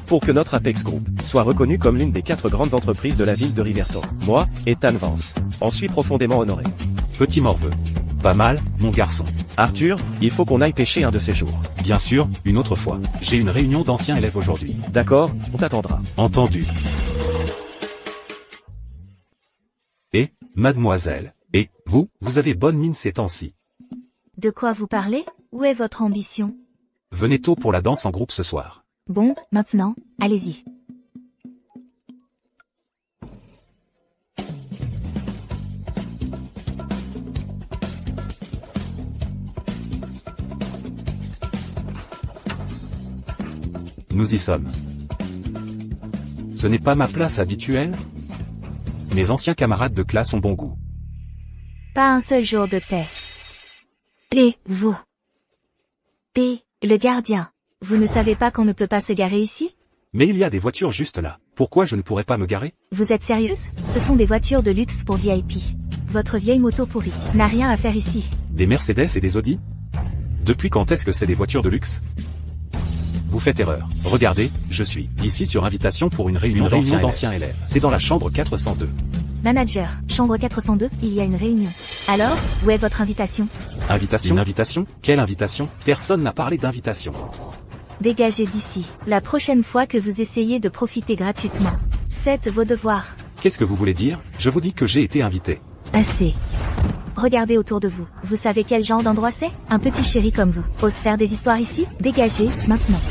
pour que notre Apex Group soit reconnu comme l'une des 4 grandes entreprises de la ville de Riverton. Moi, Ethan Vance, en suis profondément honoré. Petit morveux. Pas mal, mon garçon. Arthur, il faut qu'on aille pêcher un de ces jours. Bien sûr, une autre fois. J'ai une réunion d'anciens élèves aujourd'hui. D'accord, on t'attendra. Entendu. Et, mademoiselle, et, vous avez bonne mine ces temps-ci. De quoi vous parlez? Où est votre ambition? Venez tôt pour la danse en groupe ce soir. Bon, maintenant, allez-y. Nous y sommes. Ce n'est pas ma place habituelle? Mes anciens camarades de classe ont bon goût. Pas un seul jour de paix. Vous. Le gardien. Vous ne savez pas qu'on ne peut pas se garer ici? Mais il y a des voitures juste là. Pourquoi je ne pourrais pas me garer? Vous êtes sérieuse? Ce sont des voitures de luxe pour VIP. Votre vieille moto pourrie n'a rien à faire ici. Des Mercedes et des Audi? Depuis quand est-ce que c'est des voitures de luxe? Vous faites erreur. Regardez, je suis ici sur invitation pour une réunion d'anciens élèves. C'est dans la chambre 402. Manager, chambre 402, il y a une réunion. Alors, où est votre invitation? Invitation? Une invitation? Quelle invitation? Personne n'a parlé d'invitation. Dégagez d'ici. La prochaine fois que vous essayez de profiter gratuitement, faites vos devoirs. Qu'est-ce que vous voulez dire? Je vous dis que j'ai été invité. Assez. Regardez autour de vous. Vous savez quel genre d'endroit c'est? Un petit chéri comme vous ose faire des histoires ici? Dégagez, maintenant.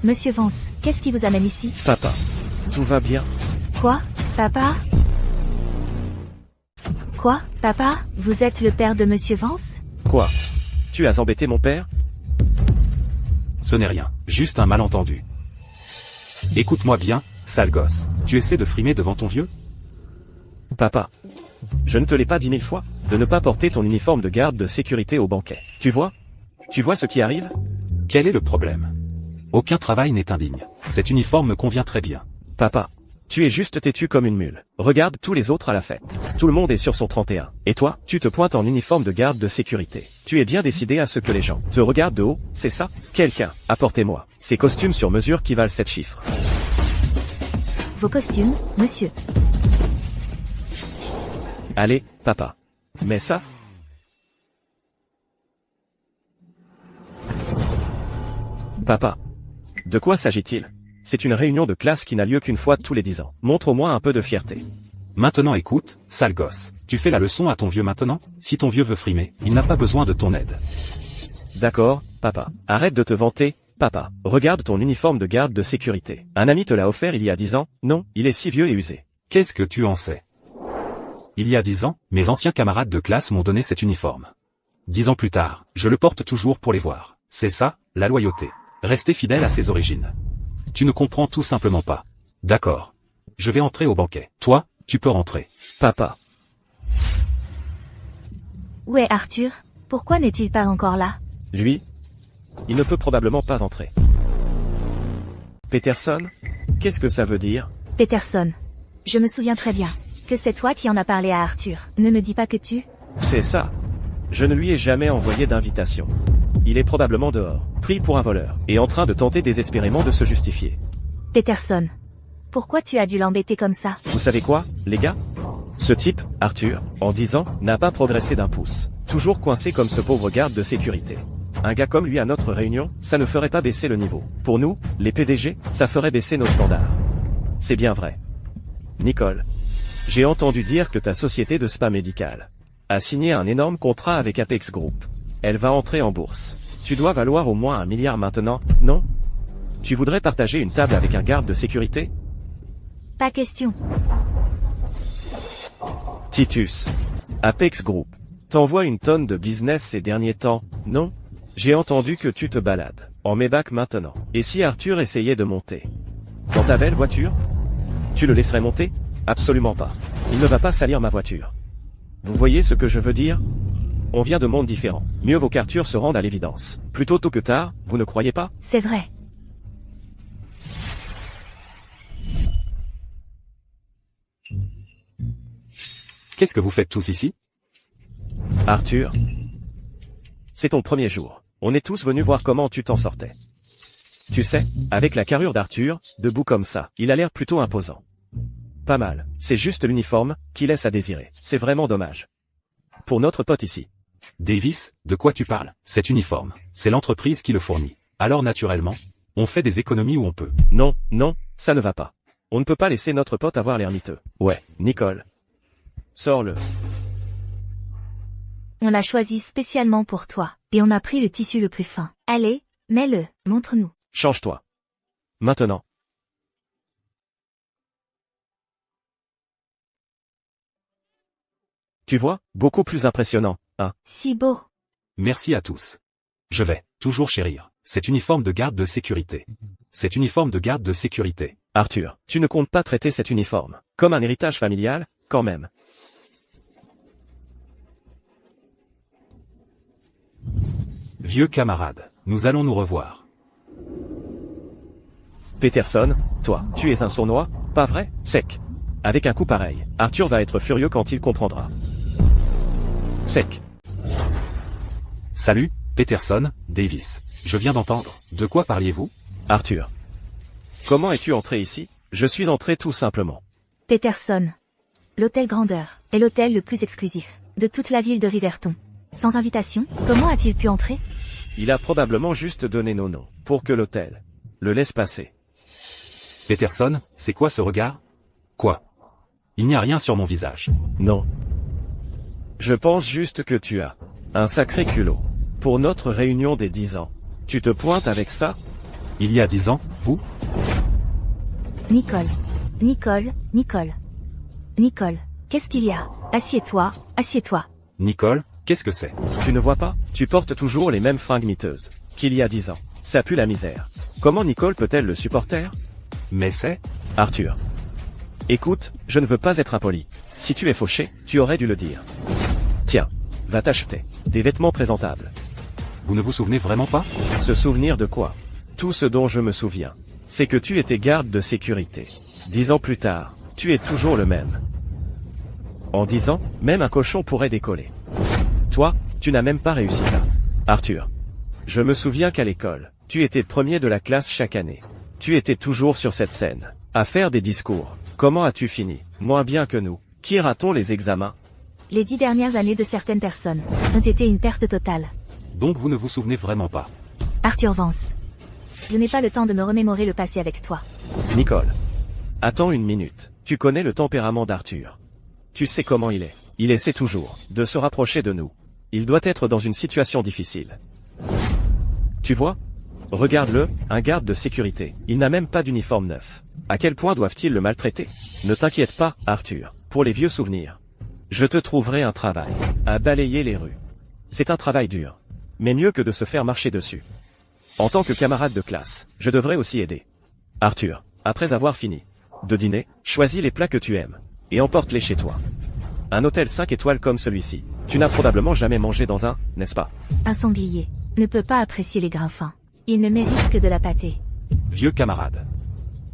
Monsieur Vance, qu'est-ce qui vous amène ici? Papa, tout va bien? Quoi? Papa? Quoi? Papa? Vous êtes le père de Monsieur Vance? Quoi? Tu as embêté mon père? Ce n'est rien, juste un malentendu. Écoute-moi bien, sale gosse. Tu essaies de frimer devant ton vieux? Papa, je ne te l'ai pas dit 1000 fois, de ne pas porter ton uniforme de garde de sécurité au banquet. Tu vois? Tu vois ce qui arrive? Quel est le problème? Aucun travail n'est indigne. Cet uniforme me convient très bien. Papa, tu es juste têtu comme une mule. Regarde tous les autres à la fête. Tout le monde est sur son 31. Et toi, tu te pointes en uniforme de garde de sécurité. Tu es bien décidé à ce que les gens te regardent de haut, c'est ça? Quelqu'un, apportez-moi ces costumes sur mesure qui valent 7 chiffres. Vos costumes, monsieur. Allez, papa. Mais ça? Papa. De quoi s'agit-il? C'est une réunion de classe qui n'a lieu qu'une fois tous les 10 ans. Montre au moins un peu de fierté. Maintenant écoute, sale gosse. Tu fais la leçon à ton vieux maintenant? Si ton vieux veut frimer, il n'a pas besoin de ton aide. D'accord, papa. Arrête de te vanter, papa. Regarde ton uniforme de garde de sécurité. Un ami te l'a offert il y a 10 ans? Non, il est si vieux et usé. Qu'est-ce que tu en sais? Il y a 10 ans, mes anciens camarades de classe m'ont donné cet uniforme. 10 ans plus tard, je le porte toujours pour les voir. C'est ça, la loyauté. Rester fidèle à ses origines. Tu ne comprends tout simplement pas. D'accord. Je vais entrer au banquet. Toi, tu peux rentrer. Papa. Où est Arthur? Pourquoi n'est-il pas encore là? Lui? Il ne peut probablement pas entrer. Peterson? Qu'est-ce que ça veut dire? Peterson. Je me souviens très bien que c'est toi qui en as parlé à Arthur. Ne me dis pas que tu... C'est ça. Je ne lui ai jamais envoyé d'invitation. Il est probablement dehors, pris pour un voleur, et en train de tenter désespérément de se justifier. Peterson. Pourquoi tu as dû l'embêter comme ça? Vous savez quoi, les gars? Ce type, Arthur, en 10 ans, n'a pas progressé d'un pouce. Toujours coincé comme ce pauvre garde de sécurité. Un gars comme lui à notre réunion, ça ne ferait pas baisser le niveau. Pour nous, les PDG, ça ferait baisser nos standards. C'est bien vrai. Nicole. J'ai entendu dire que ta société de spa médical a signé un énorme contrat avec Apex Group. Elle va entrer en bourse. Tu dois valoir au moins 1 milliard maintenant, non? Tu voudrais partager une table avec un garde de sécurité? Pas question. Titus. Apex Group. T'envoies une tonne de business ces derniers temps, non? J'ai entendu que tu te balades en Maybach maintenant. Et si Arthur essayait de monter dans ta belle voiture? Tu le laisserais monter? Absolument pas. Il ne va pas salir ma voiture. Vous voyez ce que je veux dire? On vient de mondes différents. Mieux vaut qu'Arthur se rende à l'évidence. Plutôt tôt que tard, vous ne croyez pas? C'est vrai. Qu'est-ce que vous faites tous ici? Arthur, c'est ton premier jour. On est tous venus voir comment tu t'en sortais. Tu sais, avec la carrure d'Arthur, debout comme ça, il a l'air plutôt imposant. Pas mal, c'est juste l'uniforme qui laisse à désirer. C'est vraiment dommage. Pour notre pote ici. Davis, de quoi tu parles? Cet uniforme, c'est l'entreprise qui le fournit. Alors naturellement, on fait des économies où on peut. Non, non, ça ne va pas. On ne peut pas laisser notre pote avoir l'air miteux. Ouais, Nicole. Sors-le. On l'a choisi spécialement pour toi, et on a pris le tissu le plus fin. Allez, mets-le, montre-nous. Change-toi. Maintenant. Tu vois, beaucoup plus impressionnant, hein. Si beau. Merci à tous. Je vais, toujours chérir, cet uniforme de garde de sécurité. Cet uniforme de garde de sécurité. Arthur, tu ne comptes pas traiter cet uniforme comme un héritage familial, quand même. Vieux camarade, nous allons nous revoir. Peterson, toi, tu es un sournois, pas vrai? Sec. Avec un coup pareil, Arthur va être furieux quand il comprendra. Sec. Salut, Peterson, Davis. Je viens d'entendre. De quoi parliez-vous? Arthur. Comment es-tu entré ici? Je suis entré tout simplement. Peterson. L'hôtel Grandeur est l'hôtel le plus exclusif de toute la ville de Riverton. Sans invitation, comment a-t-il pu entrer? Il a probablement juste donné nos noms, pour que l'hôtel le laisse passer. Peterson, c'est quoi ce regard? Quoi? Il n'y a rien sur mon visage. Non. Je pense juste que tu as un sacré culot. Pour notre réunion des 10 ans, tu te pointes avec ça? Il y a 10 ans, vous? Nicole. Nicole, Nicole. Nicole, qu'est-ce qu'il y a? Assieds-toi, assieds-toi. Nicole, qu'est-ce que c'est? Tu ne vois pas? Tu portes toujours les mêmes fringues miteuses qu'il y a 10 ans. Ça pue la misère. Comment Nicole peut-elle le supporter? Mais c'est... Arthur. Écoute, je ne veux pas être impoli. Si tu es fauché, tu aurais dû le dire. Tiens, va t'acheter des vêtements présentables. Vous ne vous souvenez vraiment pas? Se souvenir de quoi? Tout ce dont je me souviens, c'est que tu étais garde de sécurité. 10 ans plus tard, tu es toujours le même. En 10 ans, même un cochon pourrait décoller. Toi, tu n'as même pas réussi ça. Arthur. Je me souviens qu'à l'école, tu étais premier de la classe chaque année. Tu étais toujours sur cette scène, à faire des discours. Comment as-tu fini? Moins bien que nous. Qui ira-t-on les examens? Les 10 dernières années de certaines personnes ont été une perte totale. Donc vous ne vous souvenez vraiment pas? Arthur Vance. Je n'ai pas le temps de me remémorer le passé avec toi. Nicole. Attends une minute. Tu connais le tempérament d'Arthur. Tu sais comment il est. Il essaie toujours de se rapprocher de nous. Il doit être dans une situation difficile. Tu vois? Regarde-le, un garde de sécurité. Il n'a même pas d'uniforme neuf. À quel point doivent-ils le maltraiter? Ne t'inquiète pas, Arthur, pour les vieux souvenirs. Je te trouverai un travail, à balayer les rues. C'est un travail dur, mais mieux que de se faire marcher dessus. En tant que camarade de classe, je devrais aussi aider. Arthur, après avoir fini de dîner, choisis les plats que tu aimes, et emporte-les chez toi. Un hôtel 5 étoiles comme celui-ci, tu n'as probablement jamais mangé dans un, n'est-ce pas? Un sanglier ne peut pas apprécier les grains fins. Il ne mérite que de la pâtée. Vieux camarade.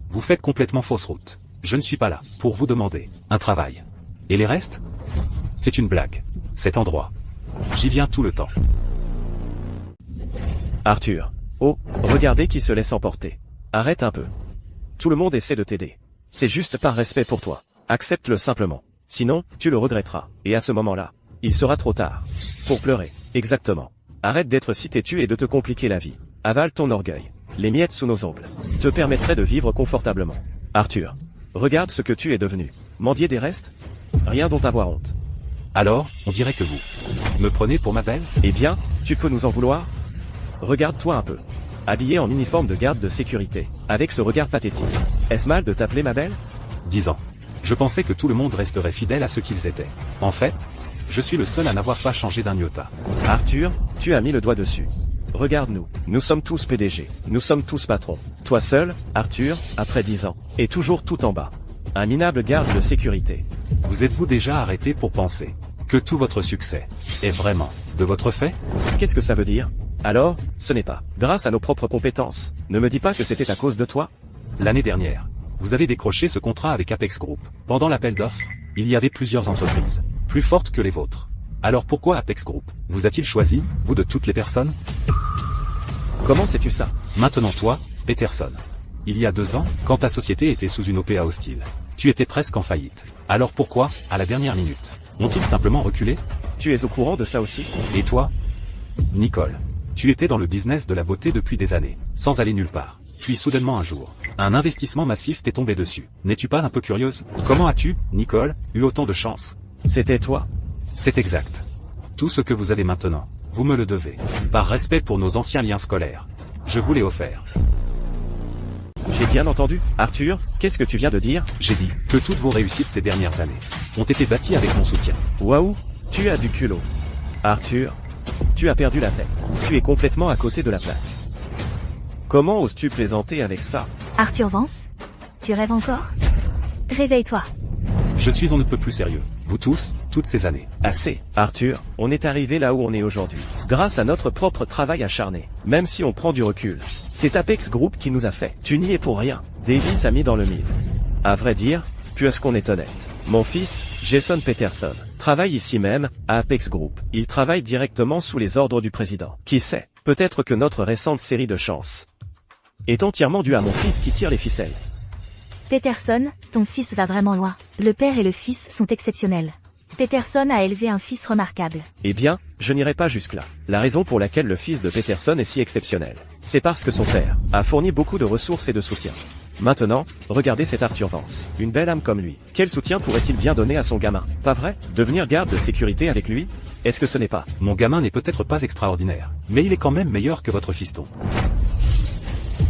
Vous faites complètement fausse route. Je ne suis pas là pour vous demander un travail. Et les restes? C'est une blague. Cet endroit. J'y viens tout le temps. Arthur. Oh, regardez qui se laisse emporter. Arrête un peu. Tout le monde essaie de t'aider. C'est juste par respect pour toi. Accepte-le simplement. Sinon, tu le regretteras. Et à ce moment-là, il sera trop tard. Pour pleurer. Exactement. Arrête d'être si têtu et de te compliquer la vie. Avale ton orgueil. Les miettes sous nos ongles te permettraient de vivre confortablement. Arthur. Regarde ce que tu es devenu. Mendier des restes? Rien dont avoir honte. Alors, on dirait que vous me prenez pour ma belle? Eh bien, tu peux nous en vouloir? Regarde-toi un peu. Habillé en uniforme de garde de sécurité, avec ce regard pathétique. Est-ce mal de t'appeler ma belle? 10 ans. Je pensais que tout le monde resterait fidèle à ce qu'ils étaient. En fait, je suis le seul à n'avoir pas changé d'un iota. Arthur, tu as mis le doigt dessus. Regarde-nous, nous sommes tous PDG, nous sommes tous patrons. Toi seul, Arthur, après 10 ans, est toujours tout en bas. Un minable garde de sécurité. Vous êtes-vous déjà arrêté pour penser que tout votre succès est vraiment de votre fait? Qu'est-ce que ça veut dire? Alors, ce n'est pas grâce à nos propres compétences. Ne me dis pas que c'était à cause de toi. L'année dernière, vous avez décroché ce contrat avec Apex Group. Pendant l'appel d'offres, il y avait plusieurs entreprises plus fortes que les vôtres. Alors pourquoi Apex Group vous a-t-il choisi, vous de toutes les personnes? Comment sais-tu ça? Maintenant toi, Peterson. Il y a 2 ans, quand ta société était sous une OPA hostile, tu étais presque en faillite. Alors pourquoi, à la dernière minute, ont-ils simplement reculé? Tu es au courant de ça aussi? Et toi? Nicole. Tu étais dans le business de la beauté depuis des années, sans aller nulle part. Puis soudainement un jour, un investissement massif t'est tombé dessus. N'es-tu pas un peu curieuse? Comment as-tu, Nicole, eu autant de chance? C'était toi? C'est exact. Tout ce que vous avez maintenant, vous me le devez. Par respect pour nos anciens liens scolaires, je vous l'ai offert. J'ai bien entendu. Arthur, qu'est-ce que tu viens de dire? J'ai dit que toutes vos réussites ces dernières années ont été bâties avec mon soutien. Waouh, tu as du culot. Arthur, tu as perdu la tête. Tu es complètement à côté de la plaque. Comment oses-tu plaisanter avec ça? Arthur Vance? Tu rêves encore? Réveille-toi. Je suis on ne peut plus sérieux. Vous tous, toutes ces années. Assez. Arthur, on est arrivé là où on est aujourd'hui. Grâce à notre propre travail acharné. Même si on prend du recul. C'est Apex Group qui nous a fait. Tu n'y es pour rien. Davis a mis dans le mille. À vrai dire, puisqu'on est honnête. Mon fils, Jason Peterson, travaille ici même, à Apex Group. Il travaille directement sous les ordres du président. Qui sait, peut-être que notre récente série de chances est entièrement due à mon fils qui tire les ficelles. Peterson, ton fils va vraiment loin. Le père et le fils sont exceptionnels. Peterson a élevé un fils remarquable. Eh bien, je n'irai pas jusque-là. La raison pour laquelle le fils de Peterson est si exceptionnel, c'est parce que son père a fourni beaucoup de ressources et de soutien. Maintenant, regardez cet Arthur Vance. Une belle âme comme lui. Quel soutien pourrait-il bien donner à son gamin? Pas vrai? Devenir garde de sécurité avec lui? Est-ce que ce n'est pas? Mon gamin n'est peut-être pas extraordinaire, mais il est quand même meilleur que votre fiston.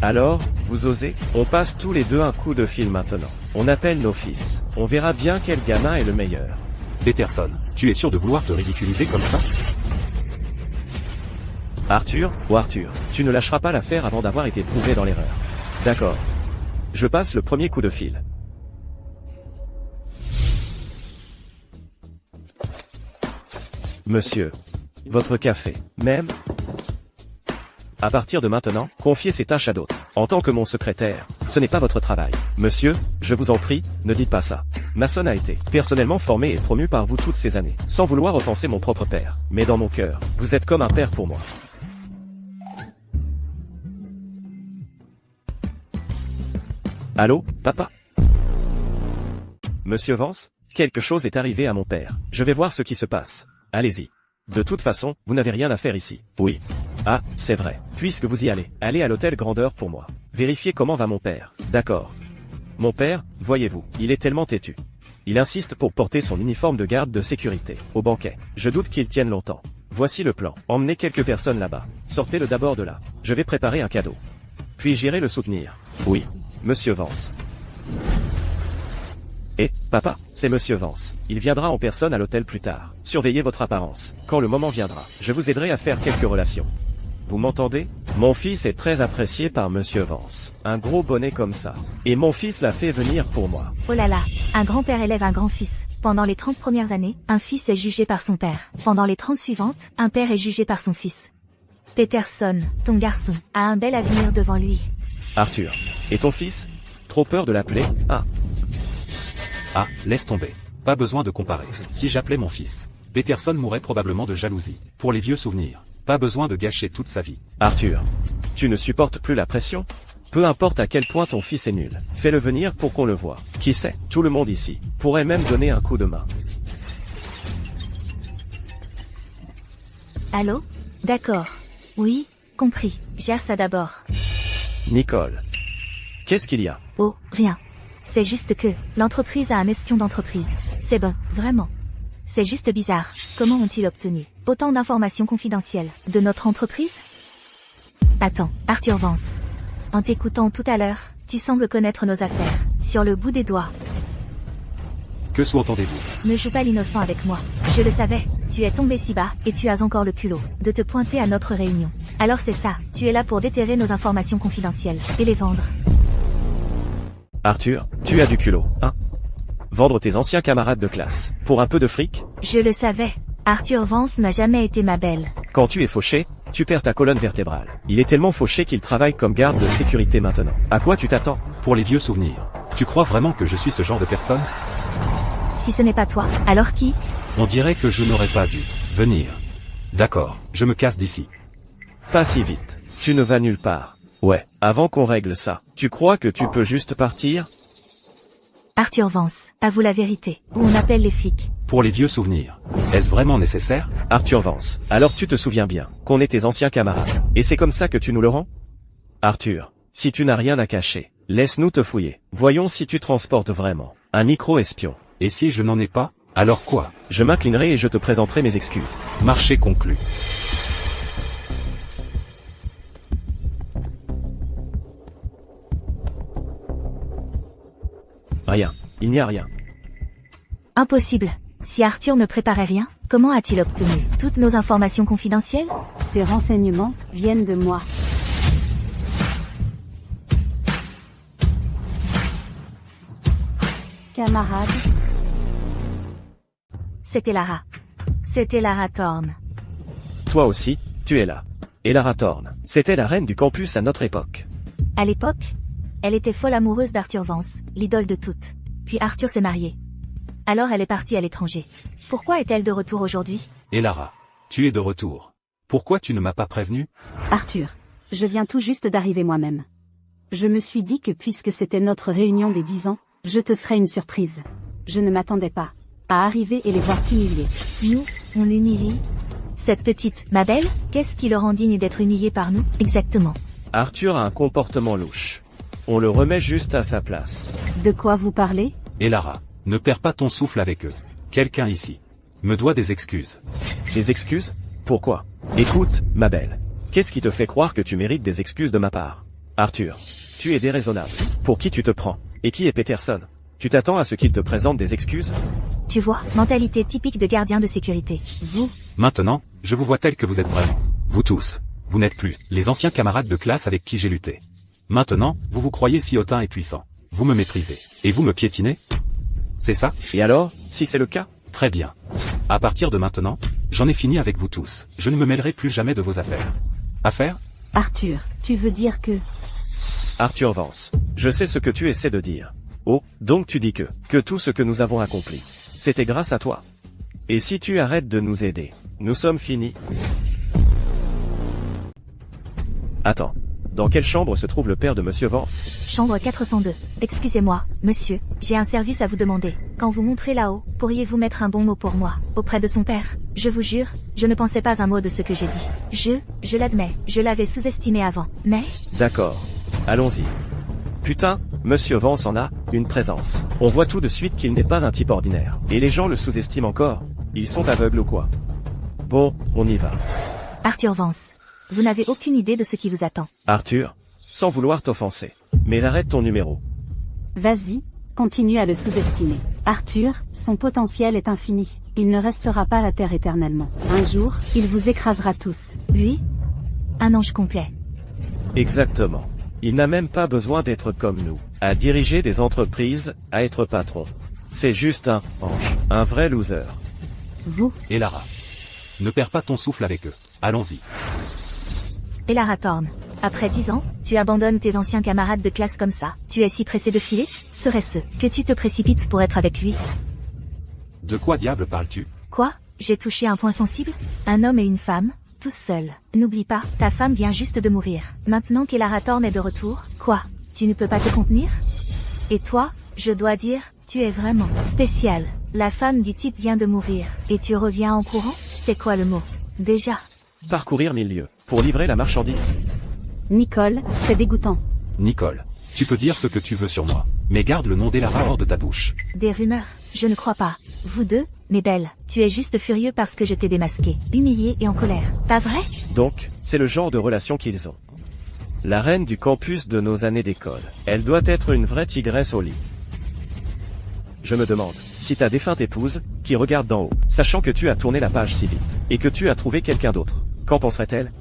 Alors, vous osez? On passe tous les deux un coup de fil maintenant. On appelle nos fils. On verra bien quel gamin est le meilleur. Peterson, tu es sûr de vouloir te ridiculiser comme ça? Arthur, tu ne lâcheras pas l'affaire avant d'avoir été prouvé dans l'erreur. D'accord. Je passe le premier coup de fil. Monsieur. Votre café. Même? À partir de maintenant, confiez ces tâches à d'autres. En tant que mon secrétaire, ce n'est pas votre travail. Monsieur, je vous en prie, ne dites pas ça. Mason a été personnellement formé et promu par vous toutes ces années, sans vouloir offenser mon propre père. Mais dans mon cœur, vous êtes comme un père pour moi. Allô, papa? Monsieur Vance, quelque chose est arrivé à mon père. Je vais voir ce qui se passe. Allez-y. De toute façon, vous n'avez rien à faire ici. Oui. Ah, c'est vrai. Puisque vous y allez, allez à l'hôtel Grandeur pour moi. Vérifiez comment va mon père. D'accord. Mon père, voyez-vous, il est tellement têtu. Il insiste pour porter son uniforme de garde de sécurité, au banquet. Je doute qu'il tienne longtemps. Voici le plan. Emmenez quelques personnes là-bas. Sortez-le d'abord de là. Je vais préparer un cadeau. Puis j'irai le soutenir. Oui. Monsieur Vance. Et, papa, c'est Monsieur Vance. Il viendra en personne à l'hôtel plus tard. Surveillez votre apparence. Quand le moment viendra, je vous aiderai à faire quelques relations. Vous m'entendez? Mon fils est très apprécié par Monsieur Vance. Un gros bonnet comme ça. Et mon fils l'a fait venir pour moi. Oh là là, un grand-père élève un grand-fils. Pendant les 30 premières années, un fils est jugé par son père. Pendant les 30 suivantes, un père est jugé par son fils. Peterson, ton garçon, a un bel avenir devant lui. Arthur. Et ton fils? Trop peur de l'appeler? Ah. Ah, laisse tomber. Pas besoin de comparer. Si j'appelais mon fils, Peterson mourrait probablement de jalousie. Pour les vieux souvenirs. Pas besoin de gâcher toute sa vie. Arthur. Tu ne supportes plus la pression? Peu importe à quel point ton fils est nul. Fais-le venir pour qu'on le voie. Qui sait, tout le monde ici pourrait même donner un coup de main. Allô? D'accord. Oui, compris. Gère ça d'abord. Nicole. Qu'est-ce qu'il y a? Oh, rien. C'est juste que, l'entreprise a un espion d'entreprise. C'est bon, vraiment. C'est juste bizarre. Comment ont-ils obtenu autant d'informations confidentielles de notre entreprise? Attends, Arthur Vance. En t'écoutant tout à l'heure, tu sembles connaître nos affaires, sur le bout des doigts. Que sous-entendez-vous? Ne joue pas l'innocent avec moi. Je le savais, tu es tombé si bas, et tu as encore le culot de te pointer à notre réunion. Alors c'est ça, tu es là pour déterrer nos informations confidentielles, et les vendre. Arthur, tu as du culot, hein? Vendre tes anciens camarades de classe, pour un peu de fric? Je le savais. Arthur Vance n'a jamais été ma belle. Quand tu es fauché, tu perds ta colonne vertébrale. Il est tellement fauché qu'il travaille comme garde de sécurité maintenant. À quoi tu t'attends? Pour les vieux souvenirs. Tu crois vraiment que je suis ce genre de personne? Si ce n'est pas toi, alors qui? On dirait que je n'aurais pas dû venir. D'accord, je me casse d'ici. Pas si vite. Tu ne vas nulle part. Ouais, avant qu'on règle ça, tu crois que tu peux juste partir? Arthur Vance, avoue la vérité, ou on appelle les flics. Pour les vieux souvenirs. Est-ce vraiment nécessaire? Arthur Vance, alors tu te souviens bien qu'on est tes anciens camarades. Et c'est comme ça que tu nous le rends? Arthur, si tu n'as rien à cacher, laisse-nous te fouiller. Voyons si tu transportes vraiment un micro-espion. Et si je n'en ai pas? Alors quoi? Je m'inclinerai et je te présenterai mes excuses. Marché conclu. Rien. Il n'y a rien. Impossible. Si Arthur ne préparait rien, comment a-t-il obtenu toutes nos informations confidentielles? Ces renseignements viennent de moi. Camarade, C'était Lara. C'était Lara Thorne. Toi aussi, tu es là. Et Lara Thorne, c'était la reine du campus à notre époque. À l'époque, elle était folle amoureuse d'Arthur Vance, l'idole de toutes. Puis Arthur s'est marié. Alors elle est partie à l'étranger. Pourquoi est-elle de retour aujourd'hui? Et Lara, tu es de retour. Pourquoi tu ne m'as pas prévenu? Arthur, je viens tout juste d'arriver moi-même. Je me suis dit que puisque c'était notre réunion des 10 ans, je te ferais une surprise. Je ne m'attendais pas à arriver et les voir t'humilier. Nous, on l'humilie? Cette petite, ma belle, qu'est-ce qui le rend digne d'être humilié par nous? Exactement. Arthur a un comportement louche. On le remet juste à sa place. De quoi vous parlez? Et Lara, ne perds pas ton souffle avec eux. Quelqu'un ici me doit des excuses. Des excuses? Pourquoi? Écoute, ma belle. Qu'est-ce qui te fait croire que tu mérites des excuses de ma part? Arthur, tu es déraisonnable. Pour qui tu te prends? Et qui est Peterson? Tu t'attends à ce qu'il te présente des excuses? Tu vois, mentalité typique de gardien de sécurité. Vous, Maintenant, je vous vois tel que vous êtes vraiment. Vous tous. Vous n'êtes plus les anciens camarades de classe avec qui j'ai lutté. Maintenant, vous vous croyez si hautain et puissant. Vous me méprisez. Et vous me piétinez? C'est ça? Et alors, si c'est le cas? Très bien. À partir de maintenant, j'en ai fini avec vous tous. Je ne me mêlerai plus jamais de vos affaires. Affaires? Arthur, tu veux dire que... Arthur Vance, je sais ce que tu essaies de dire. Oh, donc tu dis que tout ce que nous avons accompli, c'était grâce à toi. Et si tu arrêtes de nous aider, nous sommes finis. Attends, dans quelle chambre se trouve le père de Monsieur Vance? chambre 402. Excusez-moi, monsieur, j'ai un service à vous demander. Quand vous monterez là-haut, pourriez-vous mettre un bon mot pour moi, auprès de son père? Je vous jure, je ne pensais pas un mot de ce que j'ai dit. Je l'admets, je l'avais sous-estimé avant, mais... D'accord, allons-y. Putain, Monsieur Vance en a une présence. On voit tout de suite qu'il n'est pas un type ordinaire. Et les gens le sous-estiment encore. Ils sont aveugles ou quoi? Bon, on y va. Arthur Vance, vous n'avez aucune idée de ce qui vous attend. Arthur, sans vouloir t'offenser, mais arrête ton numéro. Vas-y, continue à le sous-estimer. Arthur, son potentiel est infini. Il ne restera pas à terre éternellement. Un jour, il vous écrasera tous. Lui? Un ange complet. Exactement. Il n'a même pas besoin d'être comme nous, à diriger des entreprises, à être patron. C'est juste un ange, un vrai loser. Vous, Et Lara, ne perds pas ton souffle avec eux. Allons-y. Et Lara Thorne, après 10 ans, tu abandonnes tes anciens camarades de classe comme ça. Tu es si pressé de filer? Serait-ce que tu te précipites pour être avec lui? De quoi diable parles-tu? Quoi? J'ai touché un point sensible? Un homme et une femme, tous seuls. N'oublie pas, ta femme vient juste de mourir. Maintenant qu'Elara Thorne est de retour, quoi? Tu ne peux pas te contenir? Et toi, je dois dire, tu es vraiment spécial. La femme du type vient de mourir, et tu reviens en courant? C'est quoi le mot? Déjà. Parcourir 1000 lieues, pour livrer la marchandise. Nicole, c'est dégoûtant. Nicole, tu peux dire ce que tu veux sur moi, mais garde le nom d'Elara hors de ta bouche. Des rumeurs, je ne crois pas. Vous deux, mes belles, tu es juste furieux parce que je t'ai démasqué, humilié et en colère, pas vrai? Donc, c'est le genre de relation qu'ils ont. La reine du campus de nos années d'école. Elle doit être une vraie tigresse au lit. Je me demande, si ta défunte épouse, qui regarde d'en haut, sachant que tu as tourné la page si vite, et que tu as trouvé quelqu'un d'autre, qu'en penserait-elle?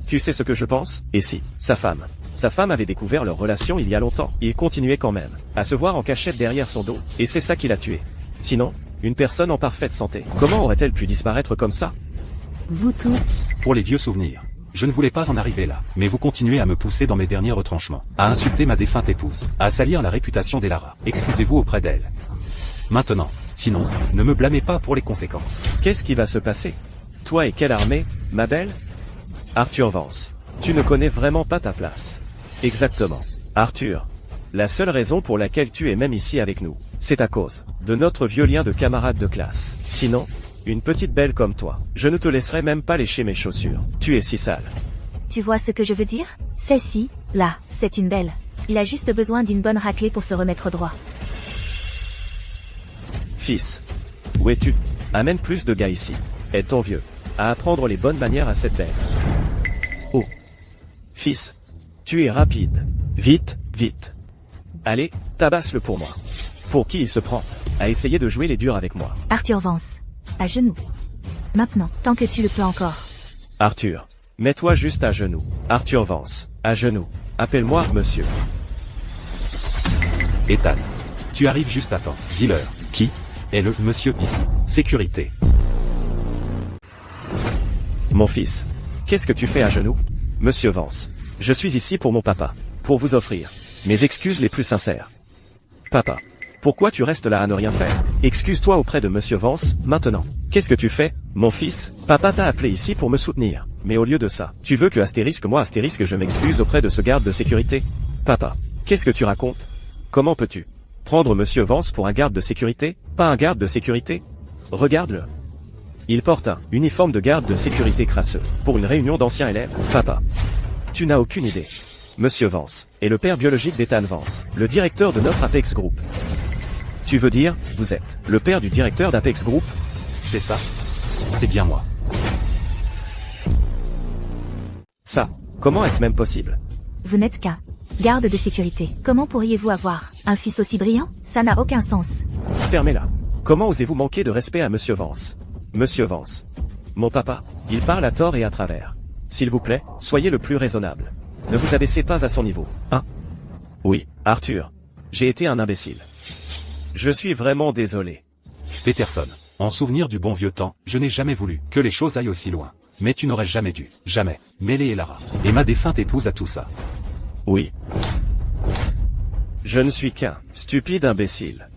Tu sais ce que je pense? Et si, sa femme avait découvert leur relation il y a longtemps, et continuait quand même, à se voir en cachette derrière son dos, et c'est ça qui l'a tué. Sinon, une personne en parfaite santé, comment aurait-elle pu disparaître comme ça? Vous tous, Pour les vieux souvenirs. Je ne voulais pas en arriver là, mais vous continuez à me pousser dans mes derniers retranchements, à insulter ma défunte épouse, à salir la réputation d'Elara. Excusez-vous auprès d'elle. Maintenant, Sinon, ne me blâmez pas pour les conséquences. Qu'est-ce qui va se passer? Toi et quelle armée, ma belle? Arthur Vance. Tu ne connais vraiment pas ta place. Exactement. Arthur. La seule raison pour laquelle tu es même ici avec nous, c'est à cause de notre vieux lien de camarade de classe. Sinon, une petite belle comme toi, je ne te laisserai même pas lécher mes chaussures. Tu es si sale. Tu vois ce que je veux dire? Celle-ci, là, c'est une belle. Il a juste besoin d'une bonne raclée pour se remettre droit. Fils. Où es-tu? Amène plus de gars ici. Aide ton vieux à apprendre les bonnes manières à cette belle. Oh. Fils. Tu es rapide. Vite, vite. Allez, tabasse-le pour moi. Pour qui il se prend à essayer de jouer les durs avec moi? Arthur Vance. À genoux. Maintenant, tant que tu le peux encore. Arthur. Mets-toi juste à genoux. Arthur Vance. À genoux. Appelle-moi monsieur. Ethan. Tu arrives juste à temps. Dis-leur. Qui est le monsieur ici? Sécurité. Mon fils. Qu'est-ce que tu fais à genoux? Monsieur Vance. Je suis ici pour mon papa. Pour vous offrir mes excuses les plus sincères. Papa. Pourquoi tu restes là à ne rien faire? Excuse-toi auprès de monsieur Vance, maintenant. Qu'est-ce que tu fais, mon fils? Papa t'a appelé ici pour me soutenir. Mais au lieu de ça, tu veux que je m'excuse auprès de ce garde de sécurité? Papa. Qu'est-ce que tu racontes? Comment peux-tu prendre monsieur Vance pour un garde de sécurité? Pas un garde de sécurité? Regarde-le. Il porte un uniforme de garde de sécurité crasseux. Pour une réunion d'anciens élèves. Papa. Tu n'as aucune idée. Monsieur Vance est le père biologique d'Ethan Vance, le directeur de notre Apex Group. Tu veux dire, vous êtes le père du directeur d'Apex Group? C'est ça. C'est bien moi. Ça, comment est-ce même possible? Vous n'êtes qu'un garde de sécurité. Comment pourriez-vous avoir un fils aussi brillant? Ça n'a aucun sens. Fermez-la. Comment osez-vous manquer de respect à monsieur Vance? Monsieur Vance. Mon papa, il parle à tort et à travers. S'il vous plaît, soyez le plus raisonnable. Ne vous abaissez pas à son niveau, hein? Oui, Arthur. J'ai été un imbécile. Je suis vraiment désolé. Peterson. En souvenir du bon vieux temps, je n'ai jamais voulu que les choses aillent aussi loin. Mais tu n'aurais jamais dû, jamais, mêler et Lara, et ma défunte épouse à tout ça. Oui. Je ne suis qu'un stupide imbécile.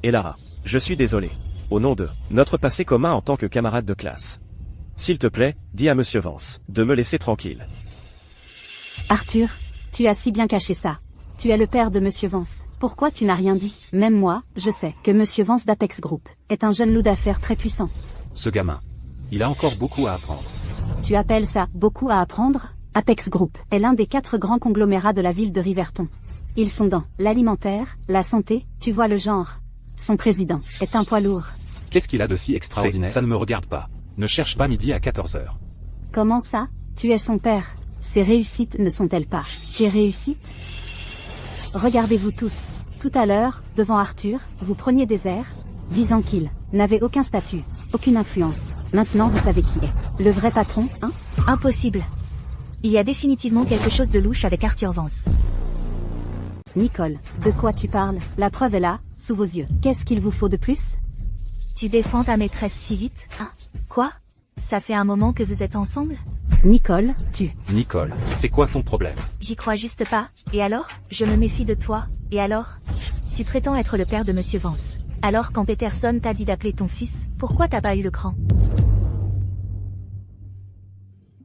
Et Lara, je suis désolé. Au nom de notre passé commun en tant que camarade de classe. S'il te plaît, dis à monsieur Vance de me laisser tranquille. Arthur, tu as si bien caché ça. Tu es le père de Monsieur Vance. Pourquoi tu n'as rien dit? Même moi, je sais que Monsieur Vance d'Apex Group est un jeune loup d'affaires très puissant. Ce gamin. Il a encore beaucoup à apprendre. Tu appelles ça beaucoup à apprendre? Apex Group est l'un des 4 grands conglomérats de la ville de Riverton. Ils sont dans l'alimentaire, la santé, tu vois le genre. Son président est un poids lourd. Qu'est-ce qu'il a de si extraordinaire? Ça ne me regarde pas. Ne cherche pas midi à 14h. Comment ça? Tu es son père. Ses réussites ne sont-elles pas tes réussites? Regardez-vous tous. Tout à l'heure, devant Arthur, vous preniez des airs, disant qu'il n'avait aucun statut, aucune influence. Maintenant vous savez qui est le vrai patron, hein? Impossible. Il y a définitivement quelque chose de louche avec Arthur Vance. Nicole, de quoi tu parles? La preuve est là, sous vos yeux. Qu'est-ce qu'il vous faut de plus? Tu défends ta maîtresse si vite, hein? Quoi? Ça fait un moment que vous êtes ensemble? Nicole, Nicole, c'est quoi ton problème? J'y crois juste pas. Et alors? Je me méfie de toi. Et alors? Tu prétends être le père de monsieur Vance. Alors quand Peterson t'a dit d'appeler ton fils, pourquoi t'as pas eu le cran?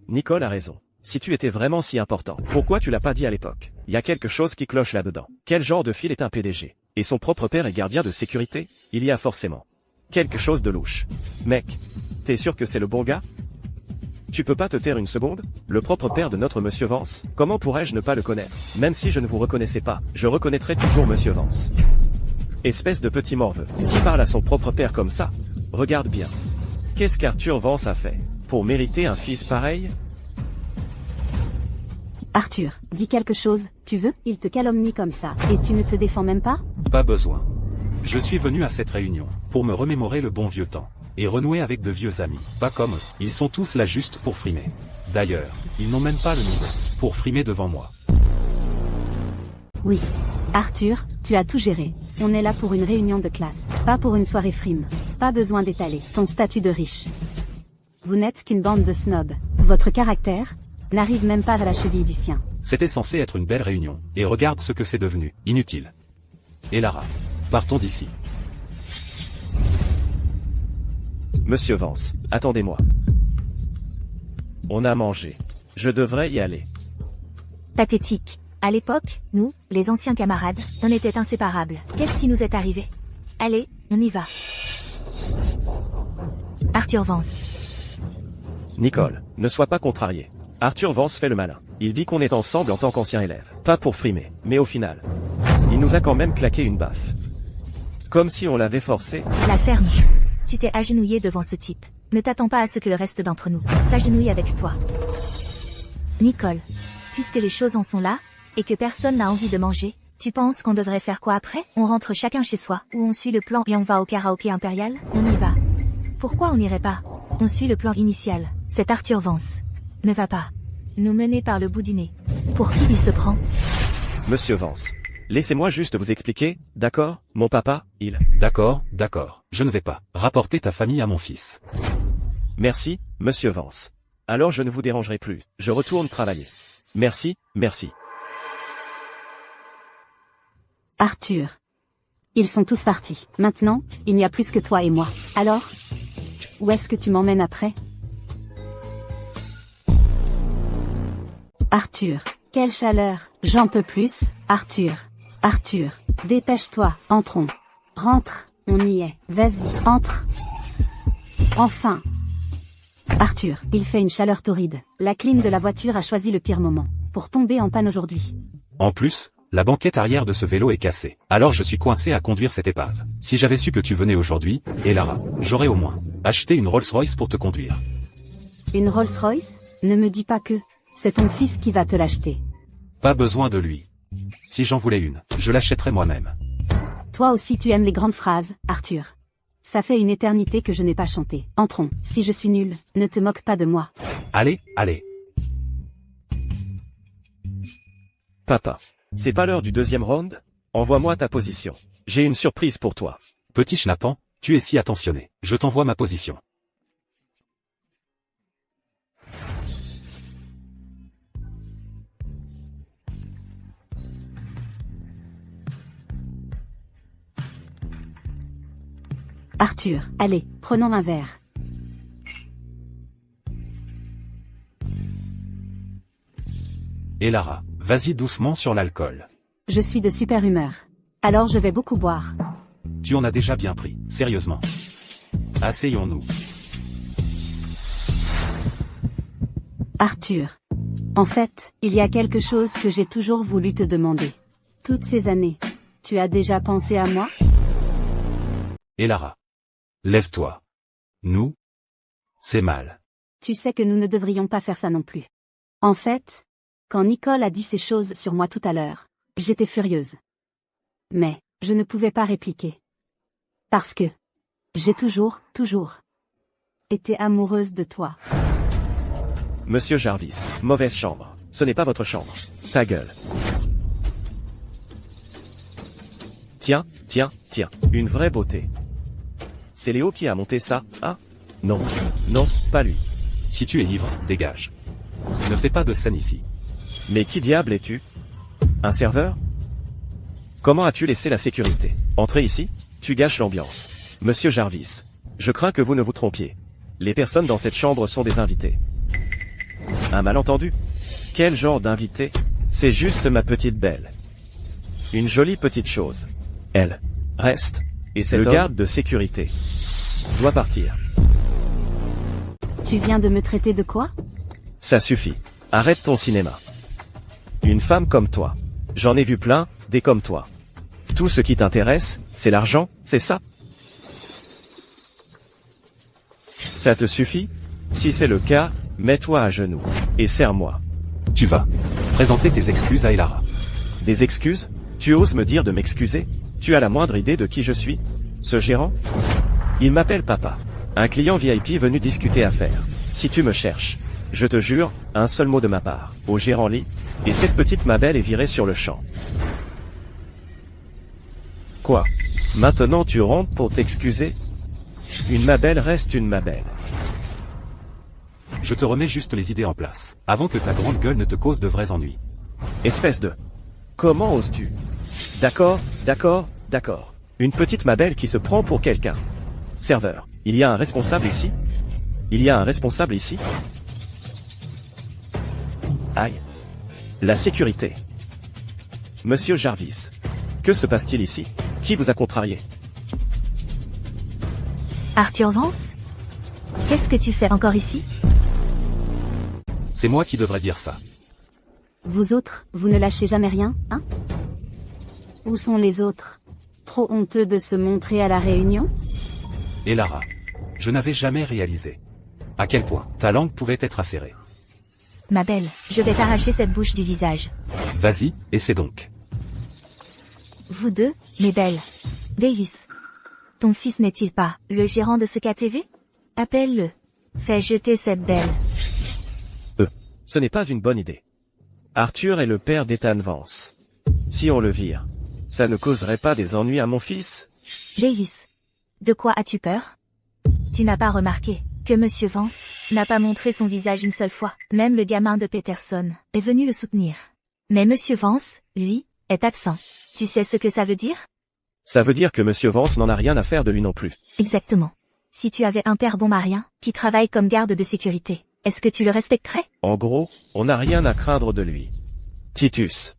Nicole a raison. Si tu étais vraiment si important, pourquoi tu l'as pas dit à l'époque? Il y a quelque chose qui cloche là-dedans. Quel genre de fil est un PDG? Et son propre père est gardien de sécurité? Il y a forcément quelque chose de louche. Mec, t'es sûr que c'est le bon gars? Tu peux pas te taire une seconde? Le propre père de notre monsieur Vance? Comment pourrais-je ne pas le connaître? Même si je ne vous reconnaissais pas, je reconnaîtrais toujours monsieur Vance. Espèce de petit morveux, qui parle à son propre père comme ça. Regarde bien. Qu'est-ce qu'Arthur Vance a fait pour mériter un fils pareil? Arthur, dis quelque chose, tu veux? Il te calomnie comme ça, et tu ne te défends même pas? Pas besoin. Je suis venu à cette réunion pour me remémorer le bon vieux temps et renouer avec de vieux amis. Pas comme eux. Ils sont tous là juste pour frimer. D'ailleurs, ils n'ont même pas le niveau pour frimer devant moi. Oui. Arthur, tu as tout géré. On est là pour une réunion de classe, pas pour une soirée frime. Pas besoin d'étaler ton statut de riche. Vous n'êtes qu'une bande de snobs. Votre caractère n'arrive même pas à la cheville du sien. C'était censé être une belle réunion, et regarde ce que c'est devenu. Inutile. Et Lara, partons d'ici. Monsieur Vance, attendez-moi. On a mangé. Je devrais y aller. Pathétique. À l'époque, nous, les anciens camarades, on était inséparables. Qu'est-ce qui nous est arrivé? Allez, on y va. Arthur Vance. Nicole, ne sois pas contrarié. Arthur Vance fait le malin. Il dit qu'on est ensemble en tant qu'ancien élève. Pas pour frimer, mais au final, il nous a quand même claqué une baffe. Comme si on l'avait forcé. La ferme. Tu t'es agenouillé devant ce type. Ne t'attends pas à ce que le reste d'entre nous s'agenouille avec toi. Nicole, puisque les choses en sont là, et que personne n'a envie de manger, tu penses qu'on devrait faire quoi après? On rentre chacun chez soi, ou on suit le plan et on va au karaoké impérial? On y va. Pourquoi on n'irait pas? On suit le plan initial. C'est Arthur Vance. Ne va pas nous mener par le bout du nez. Pour qui il se prend? Monsieur Vance. Laissez-moi juste vous expliquer, d'accord? Mon papa, il... D'accord, d'accord. Je ne vais pas rapporter ta famille à mon fils. Merci, monsieur Vance. Alors je ne vous dérangerai plus. Je retourne travailler. Merci, merci. Arthur. Ils sont tous partis. Maintenant, il n'y a plus que toi et moi. Alors? Où est-ce que tu m'emmènes après? Arthur. Quelle chaleur. J'en peux plus. Arthur. Arthur. Dépêche-toi. Entrons. Rentre. On y est. Vas-y. Entre. Enfin. Arthur. Il fait une chaleur torride. La clim de la voiture a choisi le pire moment pour tomber en panne aujourd'hui. En plus, la banquette arrière de ce vélo est cassée. Alors je suis coincé à conduire cette épave. Si j'avais su que tu venais aujourd'hui, et Lara, j'aurais au moins acheté une Rolls-Royce pour te conduire. Une Rolls-Royce? Ne me dis pas que c'est ton fils qui va te l'acheter. Pas besoin de lui. Si j'en voulais une, je l'achèterais moi-même. Toi aussi tu aimes les grandes phrases, Arthur. Ça fait une éternité que je n'ai pas chanté. Entrons. Si je suis nul, ne te moque pas de moi. Allez, allez. Papa. C'est pas l'heure du deuxième round? Envoie-moi ta position. J'ai une surprise pour toi. Petit schnappant, tu es si attentionné. Je t'envoie ma position. Arthur, allez, prenons un verre. Et Lara, vas-y doucement sur l'alcool. Je suis de super humeur. Alors je vais beaucoup boire. Tu en as déjà bien pris, sérieusement. Asseyons-nous. Arthur. En fait, il y a quelque chose que j'ai toujours voulu te demander. Toutes ces années, tu as déjà pensé à moi? Et Lara. Lève-toi. Nous? C'est mal. Tu sais que nous ne devrions pas faire ça non plus. En fait, quand Nicole a dit ces choses sur moi tout à l'heure, j'étais furieuse. Mais, je ne pouvais pas répliquer. Parce que, j'ai toujours été amoureuse de toi. Monsieur Jarvis, mauvaise chambre. Ce n'est pas votre chambre. Ta gueule. Tiens, tiens, tiens. Une vraie beauté. C'est Léo qui a monté ça, hein? Non. Non, pas lui. Si tu es ivre, dégage. Ne fais pas de scène ici. Mais qui diable es-tu? Un serveur? Comment as-tu laissé la sécurité entrer ici? Tu gâches l'ambiance. Monsieur Jarvis, je crains que vous ne vous trompiez. Les personnes dans cette chambre sont des invités. Un malentendu? Quel genre d'invité? C'est juste ma petite belle. Une jolie petite chose. Elle reste. Et c'est le garde de sécurité doit partir. Tu viens de me traiter de quoi? Ça suffit. Arrête ton cinéma. Une femme comme toi. J'en ai vu plein, des comme toi. Tout ce qui t'intéresse, c'est l'argent, c'est ça? Ça te suffit? Si c'est le cas, mets-toi à genoux. Et serre-moi. Tu vas présenter tes excuses à Elara. Des excuses? Tu oses me dire de m'excuser? Tu as la moindre idée de qui je suis? Ce gérant? Il m'appelle papa. Un client VIP venu discuter affaires. Si tu me cherches, je te jure, un seul mot de ma part, au gérant Lee, et cette petite Mabel est virée sur le champ. Quoi? Maintenant tu rentres pour t'excuser? Une Mabel reste une Mabel. Je te remets juste les idées en place, avant que ta grande gueule ne te cause de vrais ennuis. Espèce de... Comment oses-tu? D'accord, d'accord, d'accord. Une petite Mabel qui se prend pour quelqu'un. Serveur, Il y a un responsable ici? Il y a un responsable ici? Aïe. La sécurité. Monsieur Jarvis. Que se passe-t-il ici? Qui vous a contrarié? Arthur Vance? Qu'est-ce que tu fais encore ici? C'est moi qui devrais dire ça. Vous autres, vous ne lâchez jamais rien, hein? Où sont les autres? Trop honteux de se montrer à la réunion? Et Lara. Je n'avais jamais réalisé à quel point ta langue pouvait être acérée. Ma belle, je vais t'arracher cette bouche du visage. Vas-y, essaie donc. Vous deux, mes belles. Davis. Ton fils n'est-il pas le gérant de ce KTV? Appelle-le. Fais jeter cette belle. Ce n'est pas une bonne idée. Arthur est le père d'Ethan Vance. Si on le vire, ça ne causerait pas des ennuis à mon fils? Davis. De quoi as-tu peur? Tu n'as pas remarqué que Monsieur Vance n'a pas montré son visage une seule fois. Même le gamin de Peterson est venu le soutenir. Mais Monsieur Vance, lui, est absent. Tu sais ce que ça veut dire? Ça veut dire que Monsieur Vance n'en a rien à faire de lui non plus. Exactement. Si tu avais un père bonmarien, qui travaille comme garde de sécurité, est-ce que tu le respecterais? En gros, on n'a rien à craindre de lui. Titus.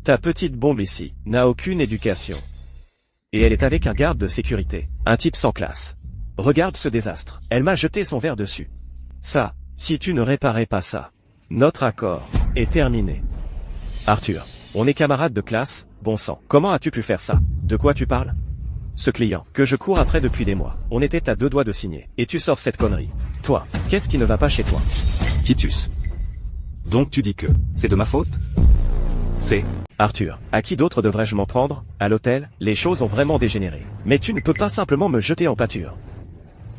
Ta petite bombe ici n'a aucune éducation. Et elle est avec un garde de sécurité, un type sans classe. Regarde ce désastre. Elle m'a jeté son verre dessus. Ça, si tu ne réparais pas ça, notre accord est terminé. Arthur, on est camarades de classe, bon sang. Comment as-tu pu faire ça? De quoi tu parles? Ce client, que je cours après depuis des mois, on était à 2 doigts de signer, et tu sors cette connerie. Toi, qu'est-ce qui ne va pas chez toi? Titus. Donc tu dis que c'est de ma faute? C'est... Arthur, à qui d'autre devrais-je m'en prendre? À l'hôtel, les choses ont vraiment dégénéré. Mais tu ne peux pas simplement me jeter en pâture.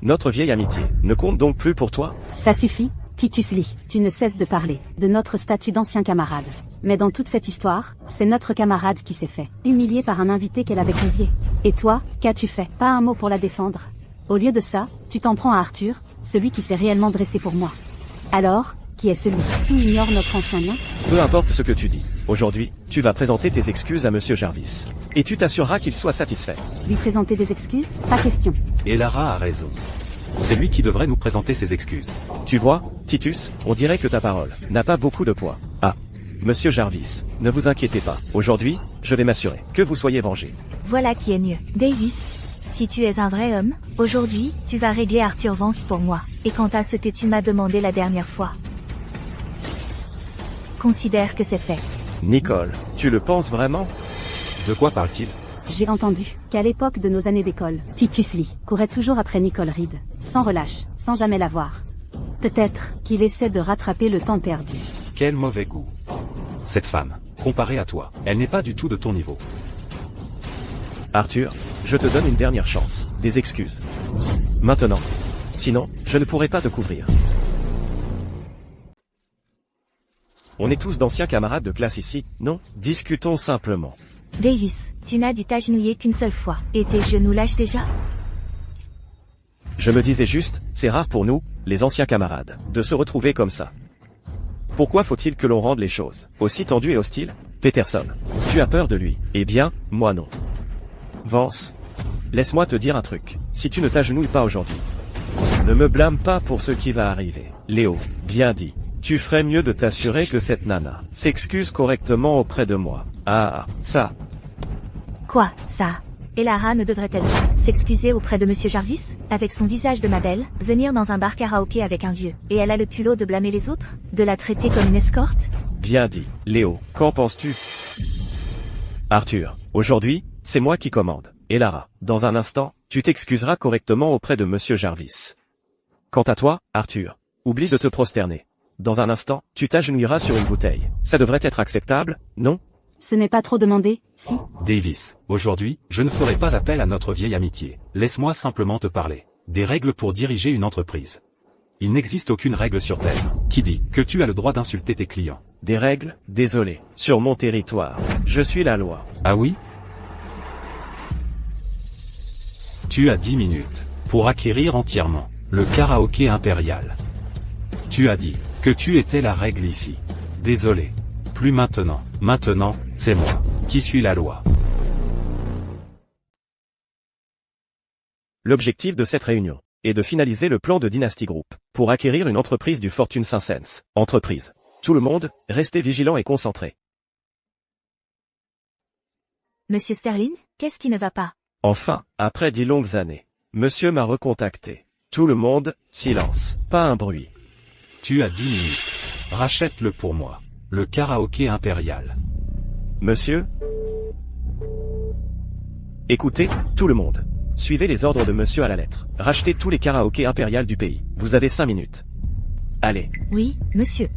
Notre vieille amitié ne compte donc plus pour toi? Ça suffit, Titus Lee. Tu ne cesses de parler de notre statut d'ancien camarade. Mais dans toute cette histoire, c'est notre camarade qui s'est fait humilier par un invité qu'elle avait convié. Et toi, qu'as-tu fait? Pas un mot pour la défendre. Au lieu de ça, tu t'en prends à Arthur, celui qui s'est réellement dressé pour moi. Alors, qui est celui qui ignore notre ancien lien? Peu importe ce que tu dis. Aujourd'hui, tu vas présenter tes excuses à Monsieur Jarvis. Et tu t'assureras qu'il soit satisfait. Lui présenter des excuses? Pas question. Et Lara a raison. C'est lui qui devrait nous présenter ses excuses. Tu vois, Titus, on dirait que ta parole n'a pas beaucoup de poids. Ah. Monsieur Jarvis, ne vous inquiétez pas. Aujourd'hui, je vais m'assurer que vous soyez vengé. Voilà qui est mieux. Davis, si tu es un vrai homme, aujourd'hui, tu vas régler Arthur Vance pour moi. Et quant à ce que tu m'as demandé la dernière fois, considère que c'est fait. Nicole, tu le penses vraiment? De quoi parle-t-il? J'ai entendu qu'à l'époque de nos années d'école, Titus Lee courait toujours après Nicole Reed, sans relâche, sans jamais la voir. Peut-être qu'il essaie de rattraper le temps perdu. Quel mauvais goût. Cette femme, comparée à toi, elle n'est pas du tout de ton niveau. Arthur, je te donne une dernière chance. Des excuses. Maintenant. Sinon, je ne pourrai pas te couvrir. On est tous d'anciens camarades de classe ici, non? Discutons simplement. Davis, tu n'as dû t'agenouiller qu'une seule fois. Et tes genoux lâchent déjà? Je me disais juste, c'est rare pour nous, les anciens camarades, de se retrouver comme ça. Pourquoi faut-il que l'on rende les choses aussi tendues et hostiles? Peterson, tu as peur de lui. Eh bien, moi non. Vance, laisse-moi te dire un truc. Si tu ne t'agenouilles pas aujourd'hui, ne me blâme pas pour ce qui va arriver. Léo, bien dit. Tu ferais mieux de t'assurer que cette nana s'excuse correctement auprès de moi. Ah, ça. Quoi, ça? Et Lara ne devrait-elle pas s'excuser auprès de Monsieur Jarvis? Avec son visage de ma belle, venir dans un bar karaoké avec un vieux. Et elle a le culot de blâmer les autres? De la traiter comme une escorte? Bien dit. Léo, qu'en penses-tu? Arthur, aujourd'hui, c'est moi qui commande. Et Lara, dans un instant, tu t'excuseras correctement auprès de Monsieur Jarvis. Quant à toi, Arthur, oublie de te prosterner. Dans un instant, tu t'agenouilleras sur une bouteille. Ça devrait être acceptable, non? Ce n'est pas trop demandé, si? Davis, aujourd'hui, je ne ferai pas appel à notre vieille amitié. Laisse-moi simplement te parler. Des règles pour diriger une entreprise. Il n'existe aucune règle sur Terre qui dit que tu as le droit d'insulter tes clients. Des règles? Désolé. Sur mon territoire, je suis la loi. Ah oui? Tu as 10 minutes pour acquérir entièrement le karaoké impérial. Tu as dit que tu étais la règle ici. Désolé. Plus maintenant. Maintenant, c'est moi qui suis la loi. L'objectif de cette réunion et de finaliser le plan de Dynasty Group pour acquérir une entreprise du Fortune 500. Entreprise. Tout le monde, restez vigilant et concentré. Monsieur Sterling, qu'est-ce qui ne va pas? Enfin, après 10 longues années, monsieur m'a recontacté. Tout le monde, silence, pas un bruit. Tu as 10 minutes. Rachète-le pour moi. Le karaoké impérial. Monsieur? Écoutez, tout le monde. Suivez les ordres de monsieur à la lettre. Rachetez tous les karaokés impériales du pays. Vous avez 5 minutes. Allez. Oui, monsieur.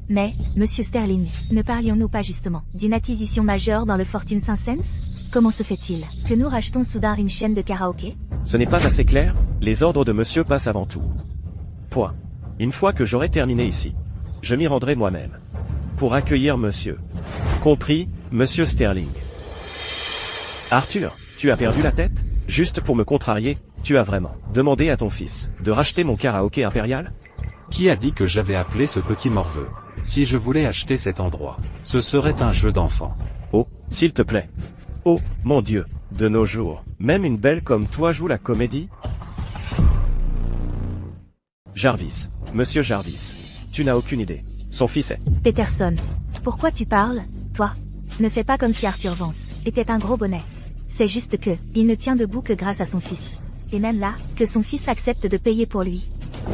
Mais, monsieur Sterling, ne parlions-nous pas justement d'une acquisition majeure dans le Fortune 500? Comment se fait-il que nous rachetons soudain une chaîne de karaoké? Ce n'est pas assez clair? Les ordres de monsieur passent avant tout. Point. Une fois que j'aurai terminé ici, je m'y rendrai moi-même. Pour accueillir monsieur. Compris, monsieur Sterling. Arthur, tu as perdu la tête? Juste pour me contrarier, tu as vraiment demandé à ton fils de racheter mon karaoké impérial? Qui a dit que j'avais appelé ce petit morveux? Si je voulais acheter cet endroit, ce serait un jeu d'enfant. Oh, s'il te plaît. Oh, mon Dieu, de nos jours, même une belle comme toi joue la comédie? Jarvis, monsieur Jarvis, tu n'as aucune idée. Son fils est... Peterson, pourquoi tu parles, toi? Ne fais pas comme si Arthur Vance était un gros bonnet. C'est juste que, il ne tient debout que grâce à son fils. Et même là, que son fils accepte de payer pour lui.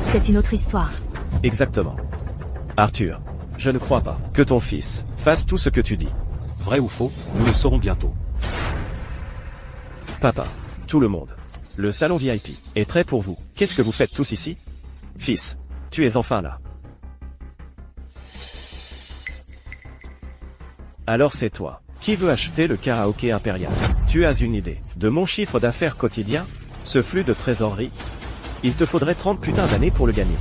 C'est une autre histoire. Exactement. Arthur, je ne crois pas que ton fils fasse tout ce que tu dis. Vrai ou faux, nous le saurons bientôt. Papa, tout le monde. Le salon VIP est prêt pour vous. Qu'est-ce que vous faites tous ici? Fils, tu es enfin là. Alors c'est toi qui veux acheter le karaoké impérial. Tu as une idée de mon chiffre d'affaires quotidien? Ce flux de trésorerie? Il te faudrait 30 putains d'années pour le gagner.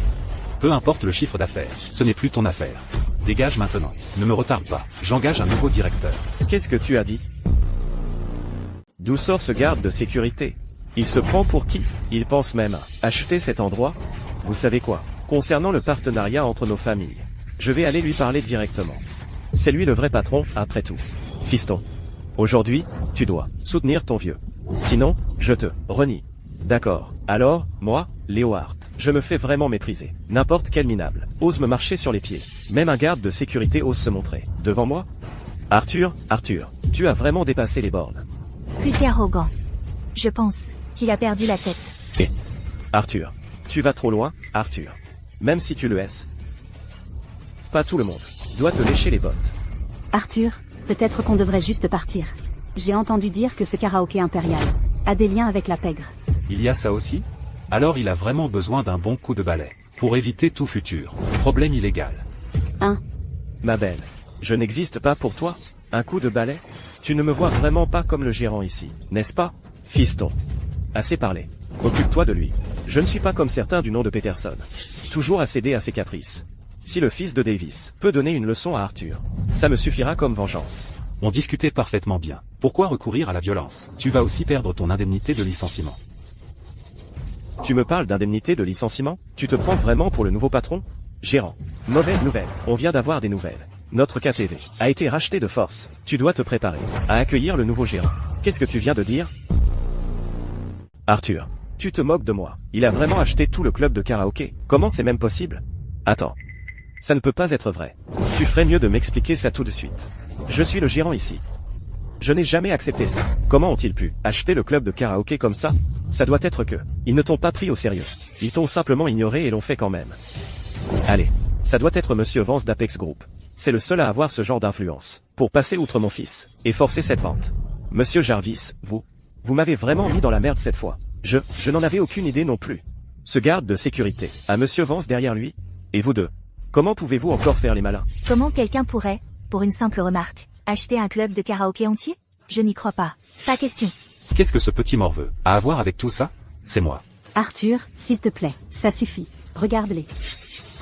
Peu importe le chiffre d'affaires, ce n'est plus ton affaire. Dégage maintenant. Ne me retarde pas. J'engage un nouveau directeur. Qu'est-ce que tu as dit? D'où sort ce garde de sécurité? Il se prend pour qui? Il pense même à acheter cet endroit? Vous savez quoi? Concernant le partenariat entre nos familles, je vais aller lui parler directement. C'est lui le vrai patron, après tout. Fiston. Aujourd'hui, tu dois soutenir ton vieux. Sinon, je te renie. D'accord. Alors, moi, Léo Hart, je me fais vraiment mépriser. N'importe quel minable ose me marcher sur les pieds. Même un garde de sécurité ose se montrer devant moi. Arthur, tu as vraiment dépassé les bornes. Plus qu'arrogant. Je pense qu'il a perdu la tête. Et Arthur, tu vas trop loin, Arthur. Même si tu le es. Pas tout le monde doit te lécher les bottes. Arthur, peut-être qu'on devrait juste partir. J'ai entendu dire que ce karaoké impérial a des liens avec la pègre. Il y a ça aussi? Alors il a vraiment besoin d'un bon coup de balai, pour éviter tout futur problème illégal. Ma belle, je n'existe pas pour toi? Un coup de balai? Tu ne me vois vraiment pas comme le gérant ici, n'est-ce pas? Fiston. Assez parlé. Occupe-toi de lui. Je ne suis pas comme certains du nom de Peterson. Toujours à céder à ses caprices. Si le fils de Davis peut donner une leçon à Arthur, ça me suffira comme vengeance. On discutait parfaitement bien. Pourquoi recourir à la violence? Tu vas aussi perdre ton indemnité de licenciement. Tu me parles d'indemnité de licenciement? Tu te prends vraiment pour le nouveau patron? Gérant. Mauvaise nouvelle. On vient d'avoir des nouvelles. Notre KTV a été racheté de force. Tu dois te préparer à accueillir le nouveau gérant. Qu'est-ce que tu viens de dire? Arthur, tu te moques de moi. Il a vraiment acheté tout le club de karaoké. Comment c'est même possible? Attends. Ça ne peut pas être vrai. Tu ferais mieux de m'expliquer ça tout de suite. Je suis le gérant ici. Je n'ai jamais accepté ça. Comment ont-ils pu acheter le club de karaoké comme ça? Ça doit être que ils ne t'ont pas pris au sérieux. Ils t'ont simplement ignoré et l'ont fait quand même. Allez, ça doit être Monsieur Vance d'Apex Group. C'est le seul à avoir ce genre d'influence. Pour passer outre mon fils et forcer cette vente. Monsieur Jarvis, vous m'avez vraiment mis dans la merde cette fois. Je n'en avais aucune idée non plus. Ce garde de sécurité a Monsieur Vance derrière lui? Et vous deux? Comment pouvez-vous encore faire les malins? Comment quelqu'un pourrait, pour une simple remarque, acheter un club de karaoké entier? Je n'y crois pas. Pas question. Qu'est-ce que ce petit morveux a à voir avec tout ça? C'est moi. Arthur, s'il te plaît, ça suffit. Regarde-les.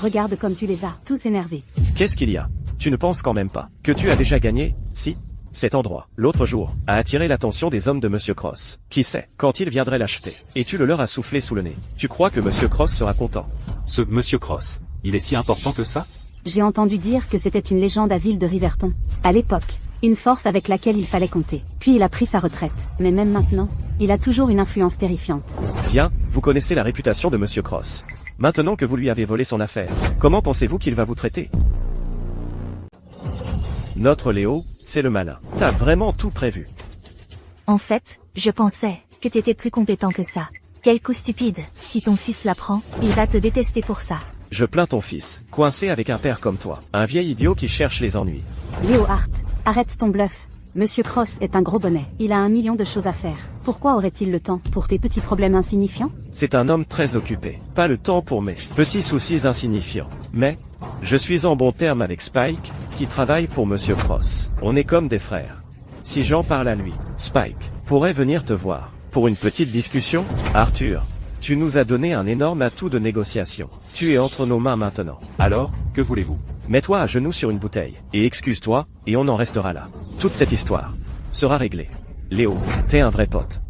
Regarde comme tu les as tous énervés. Qu'est-ce qu'il y a? Tu ne penses quand même pas que tu as déjà gagné? Si. Cet endroit, l'autre jour, a attiré l'attention des hommes de Monsieur Cross. Qui sait, quand il viendrait l'acheter, et tu le leur as soufflé sous le nez. Tu crois que Monsieur Cross sera content? Ce Monsieur Cross, il est si important que ça? J'ai entendu dire que c'était une légende à Ville de Riverton. À l'époque, une force avec laquelle il fallait compter. Puis il a pris sa retraite. Mais même maintenant, il a toujours une influence terrifiante. Bien, vous connaissez la réputation de Monsieur Cross. Maintenant que vous lui avez volé son affaire, comment pensez-vous qu'il va vous traiter? Notre Léo, c'est le malin. T'as vraiment tout prévu. En fait, je pensais que t'étais plus compétent que ça. Quel coup stupide. Si ton fils l'apprend, il va te détester pour ça. Je plains ton fils, coincé avec un père comme toi. Un vieil idiot qui cherche les ennuis. Léo Hart, arrête ton bluff. Monsieur Cross est un gros bonnet. Il a 1 million de choses à faire. Pourquoi aurait-il le temps pour tes petits problèmes insignifiants? C'est un homme très occupé. Pas le temps pour mes petits soucis insignifiants. Mais, je suis en bon terme avec Spike, qui travaille pour Monsieur Cross. On est comme des frères. Si j'en parle à lui, Spike pourrait venir te voir. Pour une petite discussion, Arthur, tu nous as donné un énorme atout de négociation. Tu es entre nos mains maintenant. Alors, que voulez-vous? Mets-toi à genoux sur une bouteille, et excuse-toi, et on en restera là. Toute cette histoire sera réglée. Léo, t'es un vrai pote.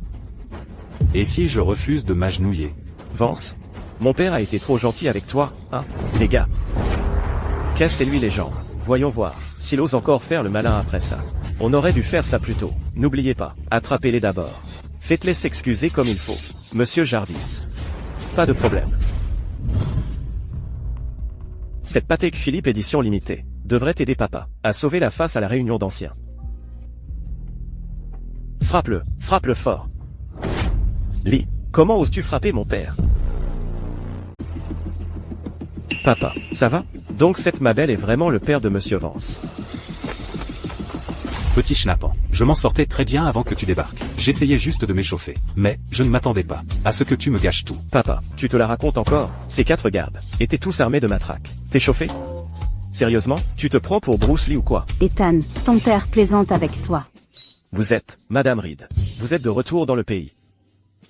Et si je refuse de m'agenouiller? Vance, mon père a été trop gentil avec toi, hein, les gars. Cassez-lui les jambes. Voyons voir, s'il ose encore faire le malin après ça. On aurait dû faire ça plus tôt. N'oubliez pas, attrapez-les d'abord. Faites-les s'excuser comme il faut. Monsieur Jarvis. Pas de problème. Cette Patek Philippe édition limitée devrait aider papa à sauver la face à la réunion d'anciens. Frappe-le fort. Lee, comment oses-tu frapper mon père? Papa, ça va? Donc cette ma belle est vraiment le père de Monsieur Vance. Petit schnappant, je m'en sortais très bien avant que tu débarques. J'essayais juste de m'échauffer. Mais, je ne m'attendais pas à ce que tu me gâches tout. Papa, tu te la racontes encore? Ces 4 gardes étaient tous armés de matraques. T'es chauffé? Sérieusement, tu te prends pour Bruce Lee ou quoi? Ethan, ton père plaisante avec toi. Vous êtes, Madame Reed. Vous êtes de retour dans le pays.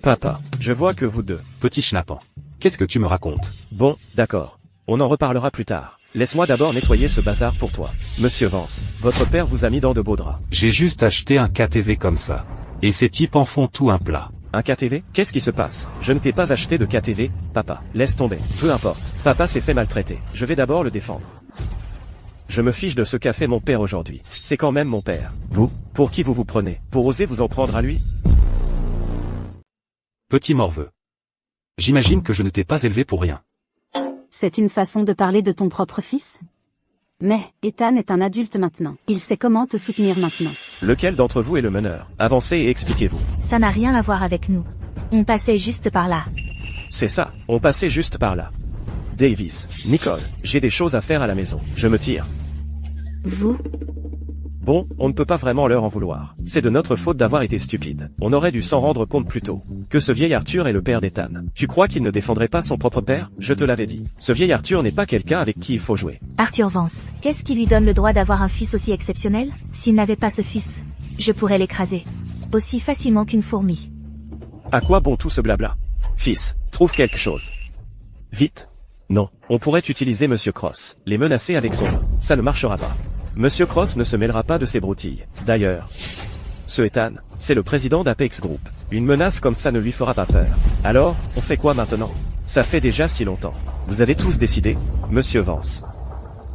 Papa, je vois que vous deux. Petit schnappant. Qu'est-ce que tu me racontes? Bon, d'accord. On en reparlera plus tard. Laisse-moi d'abord nettoyer ce bazar pour toi. Monsieur Vance, votre père vous a mis dans de beaux draps. J'ai juste acheté un KTV comme ça. Et ces types en font tout un plat. Un KTV? Qu'est-ce qui se passe? Je ne t'ai pas acheté de KTV, papa. Laisse tomber. Peu importe. Papa s'est fait maltraiter. Je vais d'abord le défendre. Je me fiche de ce qu'a fait mon père aujourd'hui. C'est quand même mon père. Vous? Pour qui vous vous prenez? Pour oser vous en prendre à lui? Petit morveux. J'imagine que je ne t'ai pas élevé pour rien. C'est une façon de parler de ton propre fils? Mais, Ethan est un adulte maintenant. Il sait comment te soutenir maintenant. Lequel d'entre vous est le meneur? Avancez et expliquez-vous. Ça n'a rien à voir avec nous. On passait juste par là. C'est ça, on passait juste par là. Davis, Nicole, j'ai des choses à faire à la maison. Je me tire. Vous? Bon, on ne peut pas vraiment leur en vouloir. C'est de notre faute d'avoir été stupide. On aurait dû s'en rendre compte plus tôt. Que ce vieil Arthur est le père d'Ethan. Tu crois qu'il ne défendrait pas son propre père? Je te l'avais dit. Ce vieil Arthur n'est pas quelqu'un avec qui il faut jouer. Arthur Vance. Qu'est-ce qui lui donne le droit d'avoir un fils aussi exceptionnel? S'il n'avait pas ce fils, je pourrais l'écraser. Aussi facilement qu'une fourmi. À quoi bon tout ce blabla? Fils, trouve quelque chose. Vite. Non, on pourrait utiliser Monsieur Cross. Les menacer avec son nom. Ça ne marchera pas. Monsieur Cross ne se mêlera pas de ces broutilles. D'ailleurs, ce Ethan, c'est le président d'Apex Group. Une menace comme ça ne lui fera pas peur. Alors, on fait quoi maintenant? Ça fait déjà si longtemps. Vous avez tous décidé, Monsieur Vance.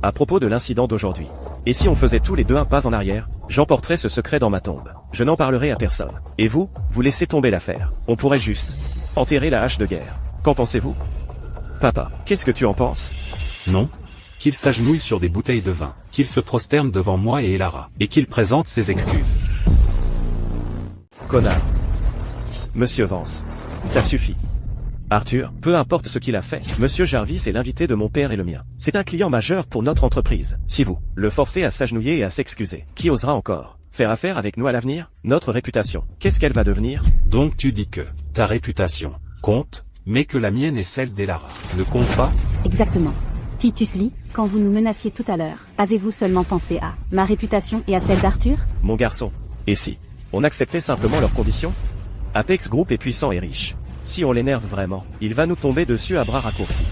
À propos de l'incident d'aujourd'hui. Et si on faisait tous les deux un pas en arrière, j'emporterais ce secret dans ma tombe. Je n'en parlerai à personne. Et vous, vous laissez tomber l'affaire. On pourrait juste enterrer la hache de guerre. Qu'en pensez-vous? Papa, qu'est-ce que tu en penses? Non? Qu'il s'agenouille sur des bouteilles de vin, qu'il se prosterne devant moi et Elara, et qu'il présente ses excuses. Connard. Monsieur Vance. Ça suffit. Arthur, peu importe ce qu'il a fait, Monsieur Jarvis est l'invité de mon père et le mien. C'est un client majeur pour notre entreprise. Si vous le forcez à s'agenouiller et à s'excuser, qui osera encore faire affaire avec nous à l'avenir? Notre réputation, qu'est-ce qu'elle va devenir? Donc tu dis que ta réputation compte, mais que la mienne et celle d'Elara ne comptent pas? Exactement. Titus Lee, quand vous nous menaciez tout à l'heure, avez-vous seulement pensé à ma réputation et à celle d'Arthur? Mon garçon. Et si on acceptait simplement leurs conditions? Apex Group est puissant et riche. Si on l'énerve vraiment, il va nous tomber dessus à bras raccourcis.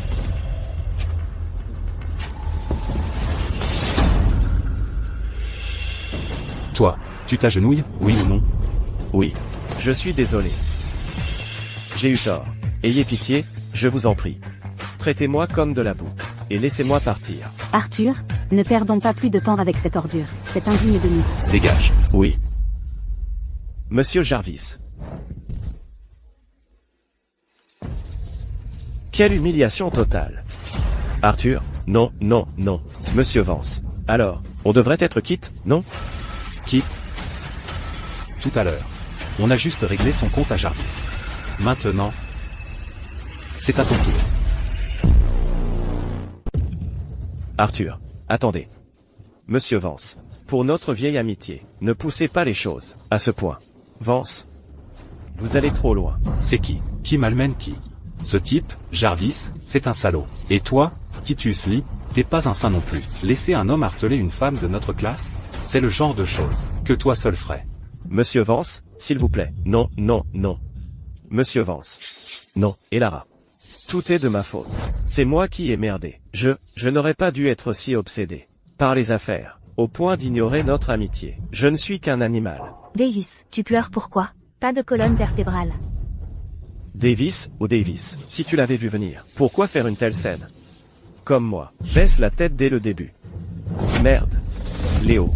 Toi, tu t'agenouilles, oui ou non? Oui. Je suis désolé. J'ai eu tort. Ayez pitié, je vous en prie. Traitez-moi comme de la boue. Et laissez-moi partir. Arthur, ne perdons pas plus de temps avec cette ordure. C'est indigne de nous. Dégage. Oui. Monsieur Jarvis. Quelle humiliation totale. Arthur, non, non, non. Monsieur Vance. Alors, on devrait être quitte, non? Quitte. Tout à l'heure. On a juste réglé son compte à Jarvis. Maintenant, c'est à ton tour. Arthur, attendez. Monsieur Vance, pour notre vieille amitié, ne poussez pas les choses, à ce point. Vance, vous allez trop loin. C'est qui? Qui malmène qui? Ce type, Jarvis, c'est un salaud. Et toi, Titus Lee, t'es pas un saint non plus. Laisser un homme harceler une femme de notre classe, c'est le genre de choses que toi seul ferais. Monsieur Vance, s'il vous plaît. Non, non, non. Monsieur Vance. Non, et Lara. Tout est de ma faute. C'est moi qui ai merdé. Je n'aurais pas dû être si obsédé par les affaires, au point d'ignorer notre amitié. Je ne suis qu'un animal. Davis, tu pleures pourquoi? Pas de colonne vertébrale. Davis, ou Davis, si tu l'avais vu venir, pourquoi faire une telle scène? Comme moi, baisse la tête dès le début. Merde. Léo.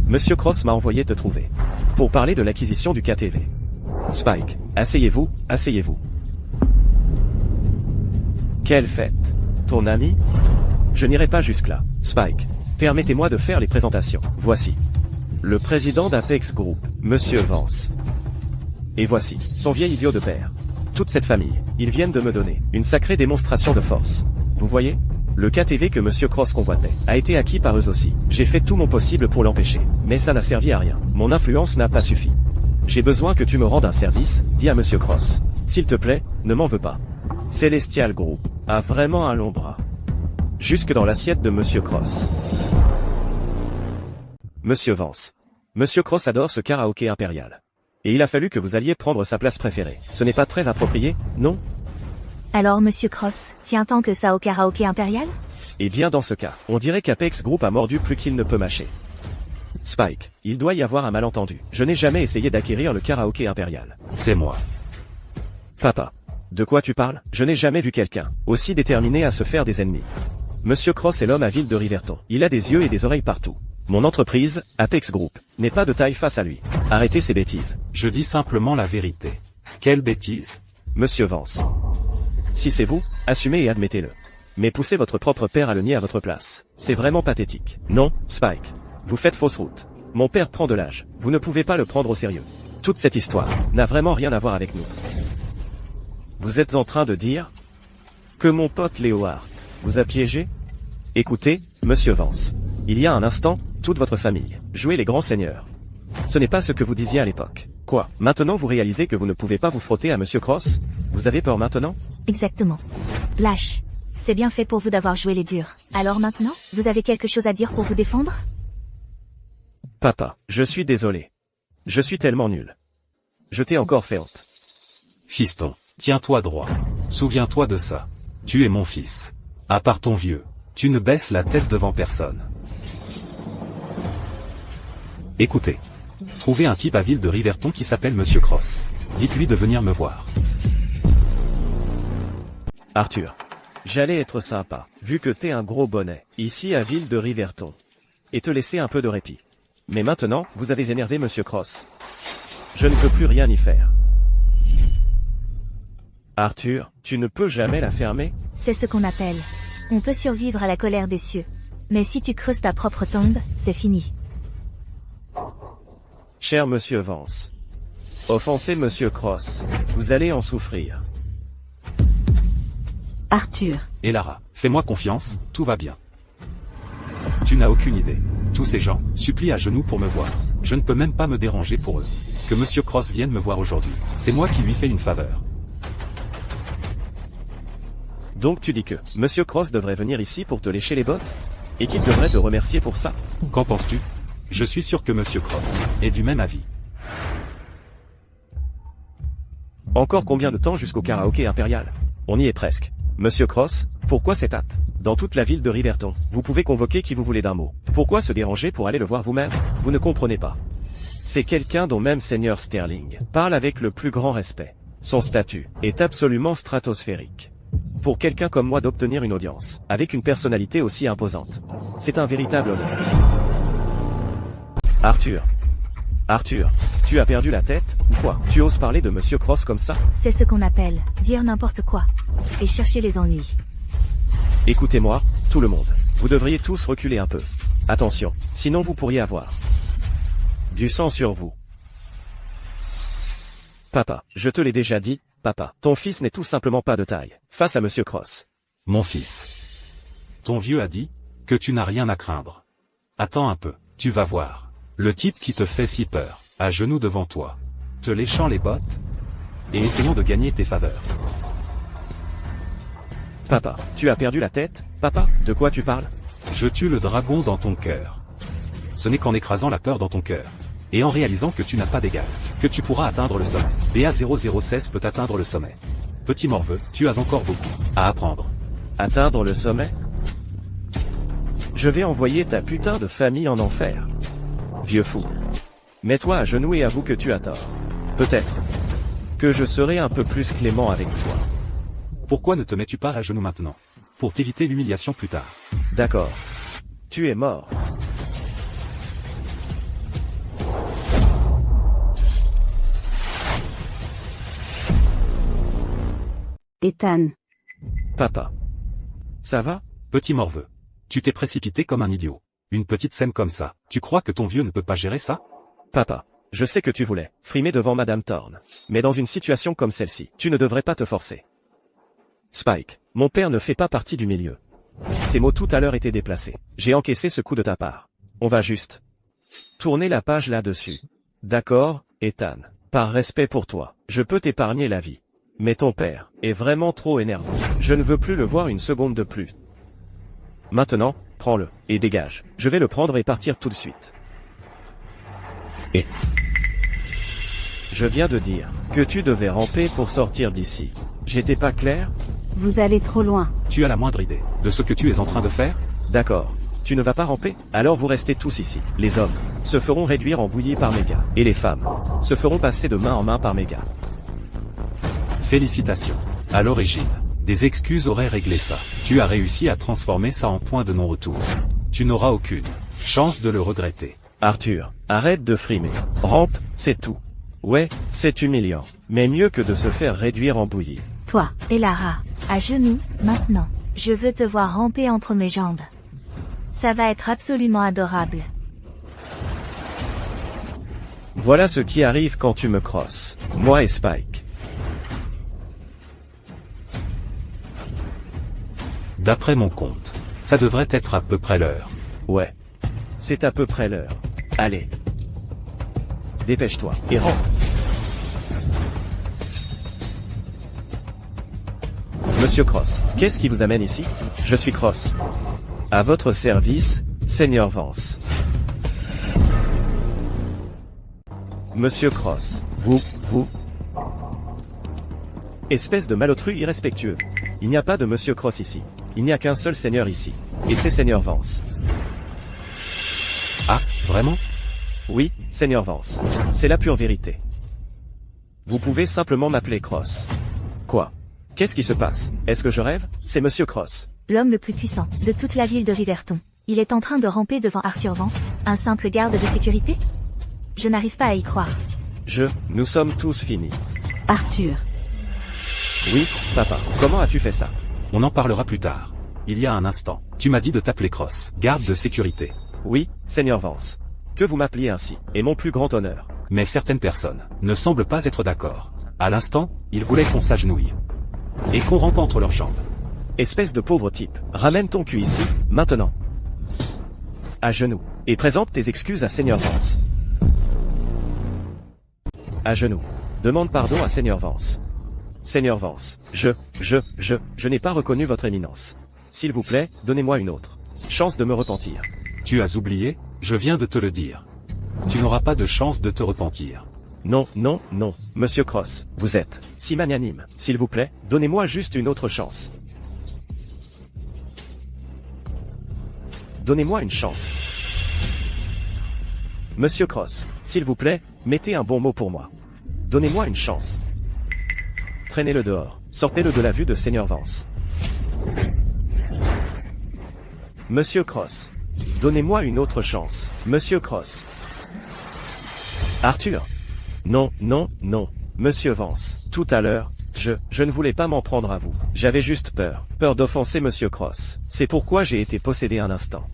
Monsieur Cross m'a envoyé te trouver. Pour parler de l'acquisition du KTV. Spike, asseyez-vous, asseyez-vous. Quelle fête. Ton ami? Je n'irai pas jusque-là. Spike, permettez-moi de faire les présentations. Voici. Le président d'Apex Group, Monsieur Vance. Et voici, son vieil idiot de père. Toute cette famille, ils viennent de me donner une sacrée démonstration de force. Vous voyez? Le KTV que Monsieur Cross convoitait a été acquis par eux aussi. J'ai fait tout mon possible pour l'empêcher, mais ça n'a servi à rien. Mon influence n'a pas suffi. J'ai besoin que tu me rendes un service, dis à Monsieur Cross. S'il te plaît, ne m'en veux pas. Celestial Group a vraiment un long bras. Jusque dans l'assiette de Monsieur Cross. Monsieur Vance. Monsieur Cross adore ce karaoké impérial. Et il a fallu que vous alliez prendre sa place préférée. Ce n'est pas très approprié, non? Alors Monsieur Cross, tient tant que ça au karaoké impérial? Et bien dans ce cas, on dirait qu'Apex Group a mordu plus qu'il ne peut mâcher. Spike, il doit y avoir un malentendu. Je n'ai jamais essayé d'acquérir le karaoké impérial. C'est moi. Papa. De quoi tu parles? Je n'ai jamais vu quelqu'un aussi déterminé à se faire des ennemis. Monsieur Cross est l'homme à ville de Riverton. Il a des yeux et des oreilles partout. Mon entreprise, Apex Group, n'est pas de taille face à lui. Arrêtez ces bêtises. Je dis simplement la vérité. Quelle bêtise? Monsieur Vance. Si c'est vous, assumez et admettez-le. Mais poussez votre propre père à le nier à votre place. C'est vraiment pathétique. Non, Spike. Vous faites fausse route. Mon père prend de l'âge. Vous ne pouvez pas le prendre au sérieux. Toute cette histoire n'a vraiment rien à voir avec nous. Vous êtes en train de dire que mon pote Léo Hart vous a piégé? Écoutez, Monsieur Vance. Il y a un instant, toute votre famille jouait les grands seigneurs. Ce n'est pas ce que vous disiez à l'époque. Quoi? Maintenant vous réalisez que vous ne pouvez pas vous frotter à Monsieur Cross? Vous avez peur maintenant? Exactement. Lâche. C'est bien fait pour vous d'avoir joué les durs. Alors maintenant, vous avez quelque chose à dire pour vous défendre? Papa, je suis désolé. Je suis tellement nul. Je t'ai encore fait honte. Fiston, tiens-toi droit. Souviens-toi de ça. Tu es mon fils. À part ton vieux, tu ne baisses la tête devant personne. Écoutez. Trouvez un type à ville de Riverton qui s'appelle Monsieur Cross. Dites-lui de venir me voir. Arthur. J'allais être sympa, vu que t'es un gros bonnet, ici à ville de Riverton. Et te laisser un peu de répit. Mais maintenant, vous avez énervé Monsieur Cross. Je ne peux plus rien y faire. Arthur, tu ne peux jamais la fermer? C'est ce qu'on appelle. On peut survivre à la colère des cieux. Mais si tu creuses ta propre tombe, c'est fini. Cher Monsieur Vance. Offensez Monsieur Cross. Vous allez en souffrir. Arthur. Et Lara, fais-moi confiance, tout va bien. Tu n'as aucune idée. Tous ces gens supplient à genoux pour me voir. Je ne peux même pas me déranger pour eux. Que Monsieur Cross vienne me voir aujourd'hui. C'est moi qui lui fais une faveur. Donc tu dis que Monsieur Cross devrait venir ici pour te lécher les bottes? Et qu'il devrait te remercier pour ça? Qu'en penses-tu? Je suis sûr que Monsieur Cross est du même avis. Encore combien de temps jusqu'au karaoké impérial? On y est presque. Monsieur Cross, pourquoi cette hâte? Dans toute la ville de Riverton, vous pouvez convoquer qui vous voulez d'un mot. Pourquoi se déranger pour aller le voir vous-même? Vous ne comprenez pas. C'est quelqu'un dont même Seigneur Sterling parle avec le plus grand respect. Son statut est absolument stratosphérique. Pour quelqu'un comme moi d'obtenir une audience, avec une personnalité aussi imposante, c'est un véritable honneur. Arthur. Arthur, Tu as perdu la tête, ou quoi? Tu oses parler de Monsieur Cross comme ça? C'est ce qu'on appelle dire n'importe quoi. Et chercher les ennuis. Écoutez-moi, tout le monde. Vous devriez tous reculer un peu. Attention, sinon vous pourriez avoir du sang sur vous. Papa, je te l'ai déjà dit, papa, ton fils n'est tout simplement pas de taille, face à Monsieur Cross. Mon fils. Ton vieux a dit que tu n'as rien à craindre. Attends un peu, tu vas voir. Le type qui te fait si peur, à genoux devant toi, te léchant les bottes, et essayant de gagner tes faveurs. Papa, tu as perdu la tête? Papa, de quoi tu parles? Je tue le dragon dans ton cœur. Ce n'est qu'en écrasant la peur dans ton cœur, et en réalisant que tu n'as pas d'égal, que tu pourras atteindre le sommet. BA0016 peut atteindre le sommet. Petit morveux, tu as encore beaucoup à apprendre. Atteindre le sommet? Je vais envoyer ta putain de famille en enfer. Vieux fou. Mets-toi à genoux et avoue que tu as tort. Peut-être que je serai un peu plus clément avec toi. Pourquoi ne te mets-tu pas à genoux maintenant? Pour t'éviter l'humiliation plus tard. D'accord. Tu es mort. Ethan. Papa. Ça va? Petit morveux. Tu t'es précipité comme un idiot. Une petite scène comme ça, tu crois que ton vieux ne peut pas gérer ça? Papa. Je sais que tu voulais frimer devant Madame Thorne. Mais dans une situation comme celle-ci, tu ne devrais pas te forcer. Spike, mon père ne fait pas partie du milieu. Ces mots tout à l'heure étaient déplacés. J'ai encaissé ce coup de ta part. On va juste tourner la page là-dessus. D'accord, Ethan. Par respect pour toi, je peux t'épargner la vie. Mais ton père est vraiment trop énervant. Je ne veux plus le voir une seconde de plus. Maintenant, prends-le, et dégage. Je vais le prendre et partir tout de suite. Et je viens de dire que tu devais ramper pour sortir d'ici. J'étais pas clair? Vous allez trop loin. Tu as la moindre idée de ce que tu es en train de faire? D'accord. Tu ne vas pas ramper? Alors vous restez tous ici. Les hommes se feront réduire en bouillie par méga. Et les femmes se feront passer de main en main par méga. Félicitations. À l'origine, des excuses auraient réglé ça. Tu as réussi à transformer ça en point de non-retour. Tu n'auras aucune chance de le regretter. Arthur, arrête de frimer. Rampe, c'est tout. Ouais, c'est humiliant. Mais mieux que de se faire réduire en bouillie. Toi, et Lara, à genoux, maintenant. Je veux te voir ramper entre mes jambes. Ça va être absolument adorable. Voilà ce qui arrive quand tu me crosses. Moi et Spike. D'après mon compte, ça devrait être à peu près l'heure. Ouais. C'est à peu près l'heure. Allez. Dépêche-toi, et rampe. Monsieur Cross, qu'est-ce qui vous amène ici? Je suis Cross. À votre service, Seigneur Vance. Monsieur Cross, vous... Espèce de malotru irrespectueux. Il n'y a pas de Monsieur Cross ici. Il n'y a qu'un seul Seigneur ici. Et c'est Seigneur Vance. Ah, vraiment? Oui, Seigneur Vance. C'est la pure vérité. Vous pouvez simplement m'appeler Cross. Quoi? Qu'est-ce qui se passe? Est-ce que je rêve? C'est Monsieur Cross. L'homme le plus puissant de toute la ville de Riverton. Il est en train de ramper devant Arthur Vance, un simple garde de sécurité? Je n'arrive pas à y croire. Nous sommes tous finis. Arthur. Oui, papa, comment as-tu fait ça? On en parlera plus tard. Il y a un instant, tu m'as dit de t'appeler Cross, garde de sécurité. Oui, Seigneur Vance. Que vous m'appeliez ainsi, est mon plus grand honneur. Mais certaines personnes ne semblent pas être d'accord. À l'instant, ils voulaient qu'on s'agenouille. Et qu'on rampe entre leurs jambes. Espèce de pauvre type, ramène ton cul ici, maintenant. À genoux. Et présente tes excuses à Seigneur Vance. À genoux. Demande pardon à Seigneur Vance. Seigneur Vance, je n'ai pas reconnu votre éminence. S'il vous plaît, donnez-moi une autre chance de me repentir. Tu as oublié? Je viens de te le dire. Tu n'auras pas de chance de te repentir. Non, Monsieur Cross, vous êtes si magnanime. S'il vous plaît, donnez-moi juste une autre chance. Donnez-moi une chance. Monsieur Cross, s'il vous plaît, mettez un bon mot pour moi. Donnez-moi une chance. Traînez-le dehors, sortez-le de la vue de Seigneur Vance. Monsieur Cross, donnez-moi une autre chance. Monsieur Cross. Arthur, Non, non, non. Monsieur Vance, tout à l'heure, je ne voulais pas m'en prendre à vous. J'avais juste peur. Peur d'offenser Monsieur Cross. C'est pourquoi j'ai été possédé un instant.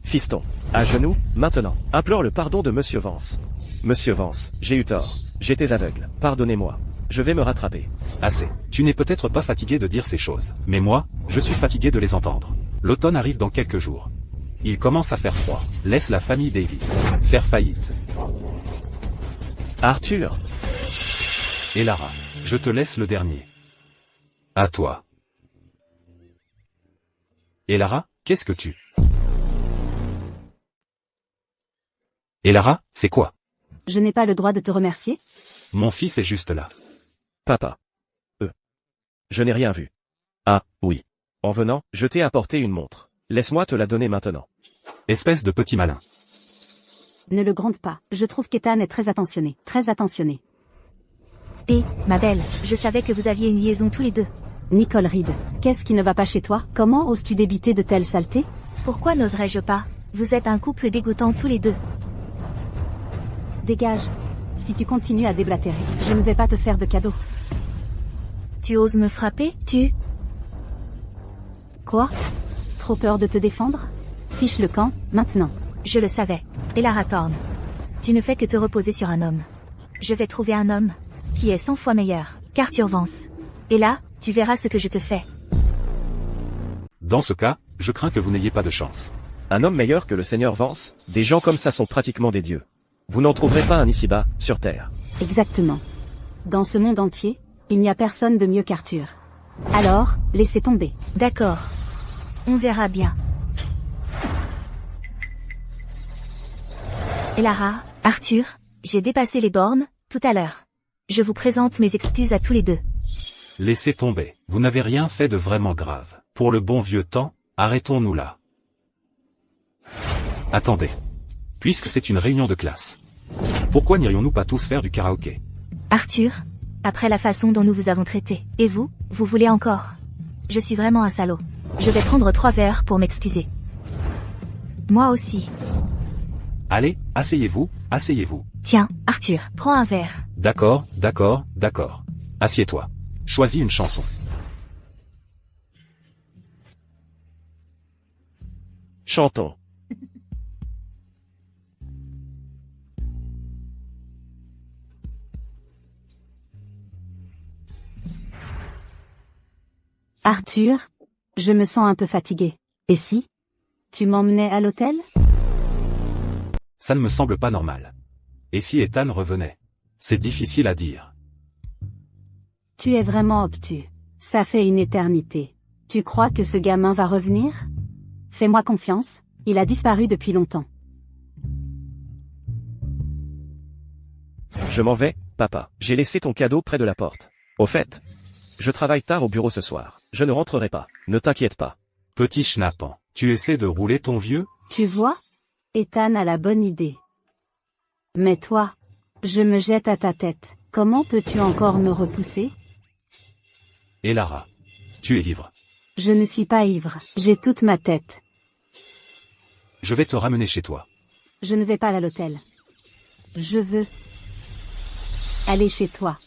Fiston, à genoux, maintenant. Implore le pardon de Monsieur Vance. Monsieur Vance, j'ai eu tort. J'étais aveugle. Pardonnez-moi. Je vais me rattraper. Assez. Tu n'es peut-être pas fatigué de dire ces choses. Mais moi, je suis fatigué de les entendre. L'automne arrive dans quelques jours. Il commence à faire froid. Laisse la famille Davis faire faillite. Arthur, Et Lara, je te laisse le dernier. À toi. Et Lara, qu'est-ce que tu... Et Lara, c'est quoi? Je n'ai pas le droit de te remercier? Mon fils est juste là. papa. Je n'ai rien vu. Ah, oui. En venant, je t'ai apporté une montre. Laisse-moi te la donner maintenant. Espèce de petit malin. Ne le gronde pas. Je trouve qu'Ethan est très attentionné. Très attentionné. Et, ma belle, je savais que vous aviez une liaison tous les deux. Nicole Reed, qu'est-ce qui ne va pas chez toi? Comment oses-tu débiter de telles saletés? Pourquoi n'oserais-je pas? Vous êtes un couple dégoûtant tous les deux. Dégage. Si tu continues à déblatérer, je ne vais pas te faire de cadeau. Tu oses me frapper? Tu... Quoi? Trop peur de te défendre? Fiche le camp, maintenant. Je le savais. Et Lara Thorne. Tu ne fais que te reposer sur un homme. Je vais trouver un homme qui est 100 fois meilleur qu'Arthur Vance. Et là, tu verras ce que je te fais. Dans ce cas, je crains que vous n'ayez pas de chance. Un homme meilleur que le Seigneur Vance? Des gens comme ça sont pratiquement des dieux. Vous n'en trouverez pas un ici-bas, sur Terre. Exactement. Dans ce monde entier, il n'y a personne de mieux qu'Arthur. Alors, laissez tomber. D'accord. On verra bien. Et Lara, Arthur, j'ai dépassé les bornes, tout à l'heure. Je vous présente mes excuses à tous les deux. Laissez tomber. Vous n'avez rien fait de vraiment grave. Pour le bon vieux temps, arrêtons-nous là. Attendez. Puisque c'est une réunion de classe. Pourquoi n'irions-nous pas tous faire du karaoké? Arthur, après la façon dont nous vous avons traité, et vous, vous voulez encore? Je suis vraiment un salaud. Je vais prendre 3 verres pour m'excuser. Moi aussi. Allez, asseyez-vous, asseyez-vous. Tiens, Arthur, prends un verre. D'accord, d'accord, d'accord. Assieds-toi. Choisis une chanson. Chantons. Arthur, je me sens un peu fatigué. Et si tu m'emmenais à l'hôtel? Ça ne me semble pas normal. Et si Ethan revenait? C'est difficile à dire. Tu es vraiment obtus. Ça fait une éternité. Tu crois que ce gamin va revenir? Fais-moi confiance, il a disparu depuis longtemps. Je m'en vais, papa. J'ai laissé ton cadeau près de la porte. Au fait, je travaille tard au bureau ce soir. Je ne rentrerai pas. Ne t'inquiète pas. Petit schnappant, tu essaies de rouler ton vieux? Tu vois? Ethan a la bonne idée. Mais toi, je me jette à ta tête. Comment peux-tu encore me repousser? Et Lara, tu es ivre. Je ne suis pas ivre, j'ai toute ma tête. Je vais te ramener chez toi. Je ne vais pas à l'hôtel. Je veux aller chez toi.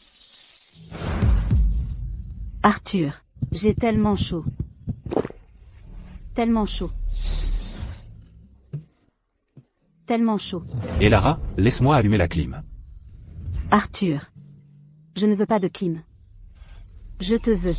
Arthur, j'ai tellement chaud. Tellement chaud. Tellement chaud. Et Lara, laisse-moi allumer la clim. Arthur, je ne veux pas de clim. Je te veux.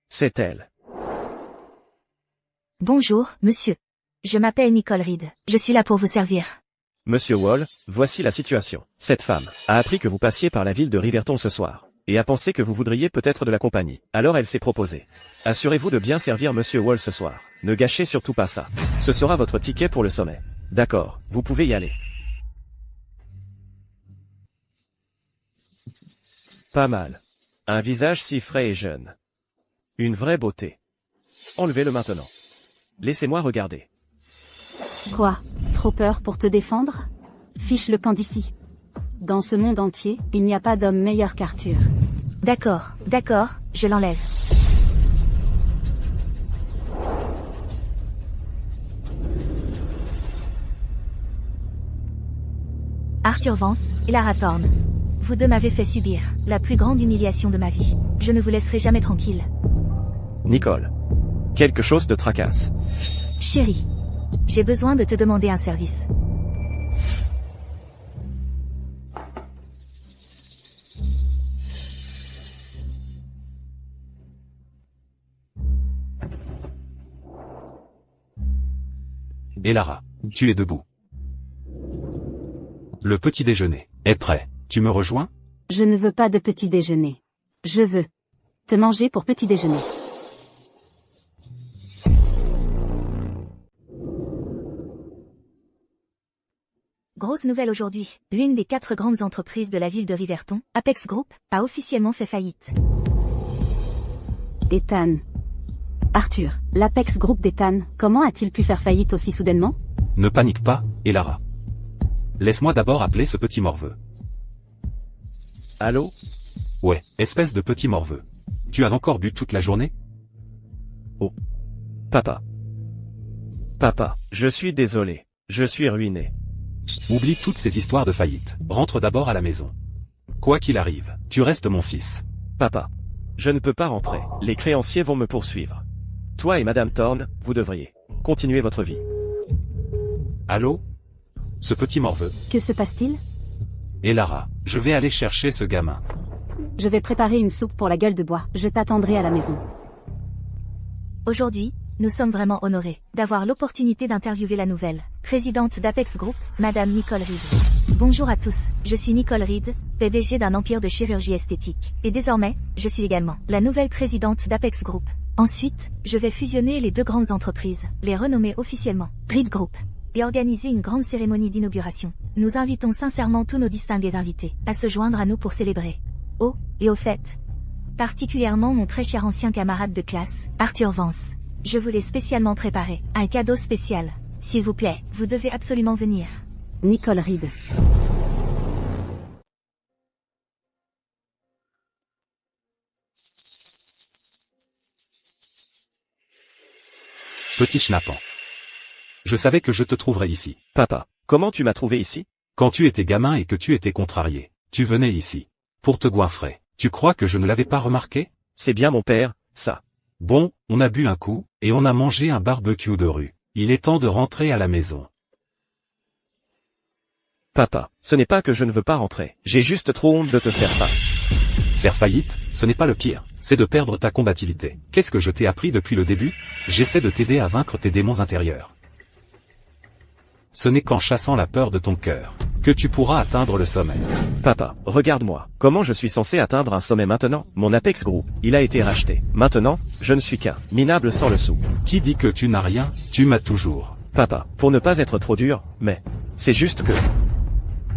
C'est elle. Bonjour, monsieur. Je m'appelle Nicole Reed. Je suis là pour vous servir. Monsieur Wall, voici la situation. Cette femme a appris que vous passiez par la ville de Riverton ce soir, et a pensé que vous voudriez peut-être de la compagnie. Alors elle s'est proposée. Assurez-vous de bien servir Monsieur Wall ce soir. Ne gâchez surtout pas ça. Ce sera votre ticket pour le sommet. D'accord, vous pouvez y aller. Pas mal. Un visage si frais et jeune. Une vraie beauté. Enlevez-le maintenant. Laissez-moi regarder. Quoi? Trop peur pour te défendre? Fiche le camp d'ici. Dans ce monde entier, il n'y a pas d'homme meilleur qu'Arthur. D'accord, d'accord, je l'enlève. Arthur Vance et Lara Thorne. Vous deux m'avez fait subir la plus grande humiliation de ma vie. Je ne vous laisserai jamais tranquille. Nicole. Quelque chose te tracasse. Chérie, j'ai besoin de te demander un service. Et Lara, tu es debout. Le petit déjeuner est prêt. Tu me rejoins? Je ne veux pas de petit déjeuner. Je veux te manger pour petit déjeuner. Grosse nouvelle aujourd'hui. L'une des 4 grandes entreprises de la ville de Riverton, Apex Group, a officiellement fait faillite. Ethan. Arthur, l'Apex Group d'Ethan, comment a-t-il pu faire faillite aussi soudainement? Ne panique pas, et Lara. Laisse-moi d'abord appeler ce petit morveux. Allô? Ouais, espèce de petit morveux. Tu as encore bu toute la journée? Oh. Papa. Papa, je suis désolé. Je suis ruiné. Oublie toutes ces histoires de faillite. Rentre d'abord à la maison. Quoi qu'il arrive, tu restes mon fils. Papa. Je ne peux pas rentrer. Les créanciers vont me poursuivre. Toi et Madame Thorne, vous devriez continuer votre vie. Allô? Ce petit morveux. Que se passe-t-il? Et Lara, je vais aller chercher ce gamin. Je vais préparer une soupe pour la gueule de bois. Je t'attendrai à la maison. Aujourd'hui, nous sommes vraiment honorés d'avoir l'opportunité d'interviewer la nouvelle présidente d'Apex Group, Madame Nicole Reed. Bonjour à tous, je suis Nicole Reed, PDG d'un empire de chirurgie esthétique. Et désormais, je suis également la nouvelle présidente d'Apex Group. Ensuite, je vais fusionner les 2 grandes entreprises, les renommer officiellement Reed Group, et organiser une grande cérémonie d'inauguration. Nous invitons sincèrement tous nos distingués invités à se joindre à nous pour célébrer. Oh, et au fait, particulièrement mon très cher ancien camarade de classe, Arthur Vance. Je vous l'ai spécialement préparé, un cadeau spécial. S'il vous plaît, vous devez absolument venir. Nicole Reed. Petit schnappant. Je savais que je te trouverais ici. Papa, comment tu m'as trouvé ici? Quand tu étais gamin et que tu étais contrarié, tu venais ici. Pour te goinfrer. Tu crois que je ne l'avais pas remarqué? C'est bien mon père, ça. Bon, on a bu un coup, et on a mangé un barbecue de rue. Il est temps de rentrer à la maison. Papa, ce n'est pas que je ne veux pas rentrer. J'ai juste trop honte de te faire face. Faire faillite, ce n'est pas le pire, c'est de perdre ta combativité. Qu'est-ce que je t'ai appris depuis le début? J'essaie de t'aider à vaincre tes démons intérieurs. Ce n'est qu'en chassant la peur de ton cœur que tu pourras atteindre le sommet. Papa, regarde-moi. Comment je suis censé atteindre un sommet maintenant? Mon Apex Group, il a été racheté. Maintenant, je ne suis qu'un minable sans le sou. Qui dit que tu n'as rien? Tu m'as toujours. Papa, pour ne pas être trop dur, mais c'est juste que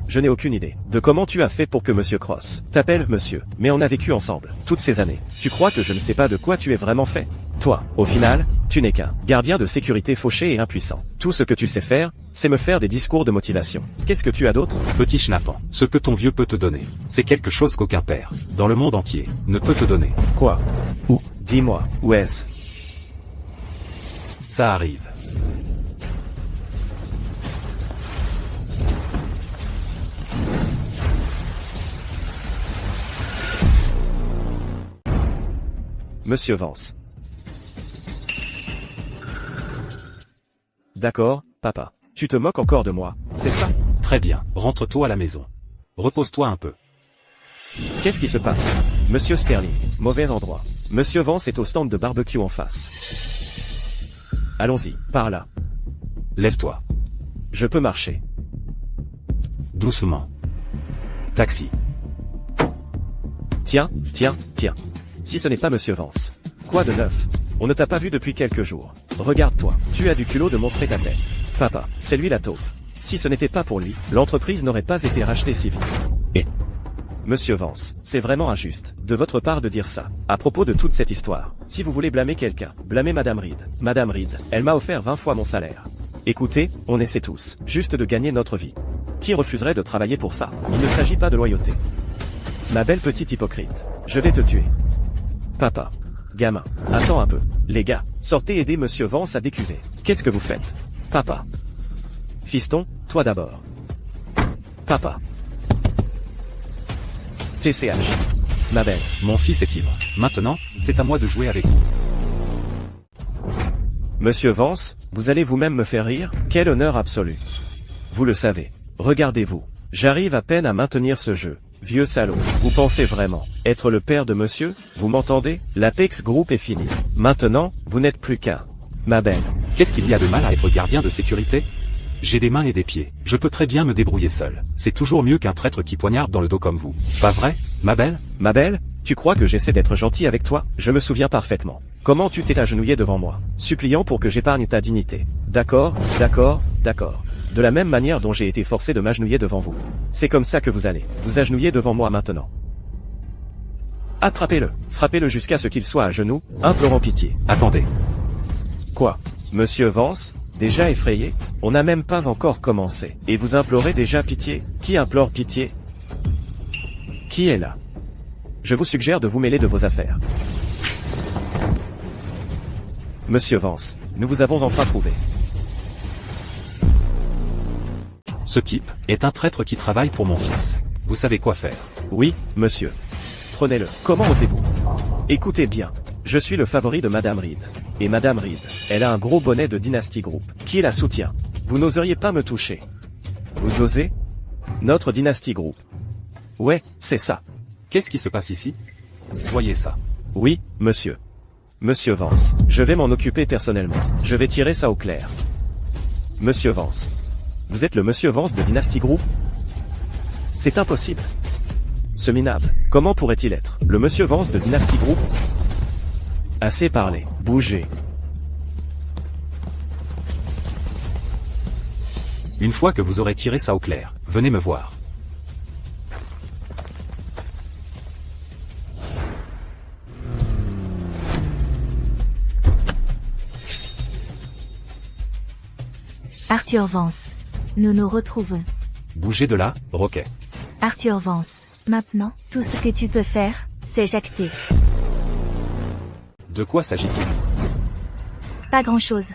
je n'ai aucune idée de comment tu as fait pour que Monsieur Cross t'appelle monsieur, mais on a vécu ensemble toutes ces années. Tu crois que je ne sais pas de quoi tu es vraiment fait? Toi, au final, tu n'es qu'un gardien de sécurité fauché et impuissant. Tout ce que tu sais faire, c'est me faire des discours de motivation. Qu'est-ce que tu as d'autre? Petit schnappant, ce que ton vieux peut te donner, c'est quelque chose qu'aucun père, dans le monde entier, ne peut te donner. Quoi? Où? Dis-moi, où est-ce? Ça arrive. Monsieur Vance. D'accord, papa. Tu te moques encore de moi, c'est ça? Très bien, rentre-toi à la maison. Repose-toi un peu. Qu'est-ce qui se passe? Monsieur Sterling, mauvais endroit. Monsieur Vance est au stand de barbecue en face. Allons-y, par là. Lève-toi. Je peux marcher. Doucement. Taxi. Tiens. Si ce n'est pas Monsieur Vance. Quoi de neuf? On ne t'a pas vu depuis quelques jours. Regarde-toi, tu as du culot de montrer ta tête. Papa, c'est lui la taupe. Si ce n'était pas pour lui, l'entreprise n'aurait pas été rachetée si vite. Et Monsieur Vance, c'est vraiment injuste de votre part de dire ça. À propos de toute cette histoire, si vous voulez blâmer quelqu'un, blâmez Madame Reed. Madame Reed, elle m'a offert 20 fois mon salaire. Écoutez, on essaie tous, juste de gagner notre vie. Qui refuserait de travailler pour ça? Il ne s'agit pas de loyauté. Ma belle petite hypocrite. Je vais te tuer. Papa. Gamin. Attends un peu. Les gars, sortez aider Monsieur Vance à décuver. Qu'est-ce que vous faites? Papa. Fiston, toi d'abord. Papa. TCH. Ma belle. Mon fils est ivre. Maintenant, c'est à moi de jouer avec vous. Monsieur Vance, vous allez vous-même me faire rire? Quel honneur absolu. Vous le savez. Regardez-vous. J'arrive à peine à maintenir ce jeu. Vieux salaud. Vous pensez vraiment être le père de monsieur? Vous m'entendez? L'Apex Group est fini. Maintenant, vous n'êtes plus qu'un. Ma belle. Qu'est-ce qu'il y a de mal à être gardien de sécurité? J'ai des mains et des pieds. Je peux très bien me débrouiller seul. C'est toujours mieux qu'un traître qui poignarde dans le dos comme vous. Pas vrai, ma belle? Ma belle, tu crois que j'essaie d'être gentil avec toi? Je me souviens parfaitement. Comment tu t'es agenouillé devant moi, suppliant pour que j'épargne ta dignité. D'accord, d'accord, d'accord. De la même manière dont j'ai été forcé de m'agenouiller devant vous. C'est comme ça que vous allez vous agenouiller devant moi maintenant. Attrapez-le, frappez-le jusqu'à ce qu'il soit à genoux, implorant pitié. Attendez. Quoi? Monsieur Vance? Déjà effrayé? On n'a même pas encore commencé. Et vous implorez déjà pitié? Qui implore pitié? Qui est là? Je vous suggère de vous mêler de vos affaires. Monsieur Vance, nous vous avons enfin trouvé. Ce type est un traître qui travaille pour mon fils. Vous savez quoi faire. Oui, monsieur. Prenez-le. Comment osez-vous? Écoutez bien. Je suis le favori de Madame Reed. Et Madame Reed, elle a un gros bonnet de Dynasty Group, qui la soutient. Vous n'oseriez pas me toucher. Vous osez? Notre Dynasty Group. Ouais, c'est ça. Qu'est-ce qui se passe ici? Voyez ça. Oui, monsieur. Monsieur Vance, je vais m'en occuper personnellement. Je vais tirer ça au clair. Monsieur Vance. Vous êtes le Monsieur Vance de Dynasty Group? C'est impossible. Ce minable, comment pourrait-il être le Monsieur Vance de Dynasty Group? Assez parlé, bougez. Une fois que vous aurez tiré ça au clair, venez me voir. Arthur Vance. Nous nous retrouvons. Bougez de là, Roquet. Arthur Vance. Maintenant, tout ce que tu peux faire, c'est jacter. De quoi s'agit-il? Pas grand-chose.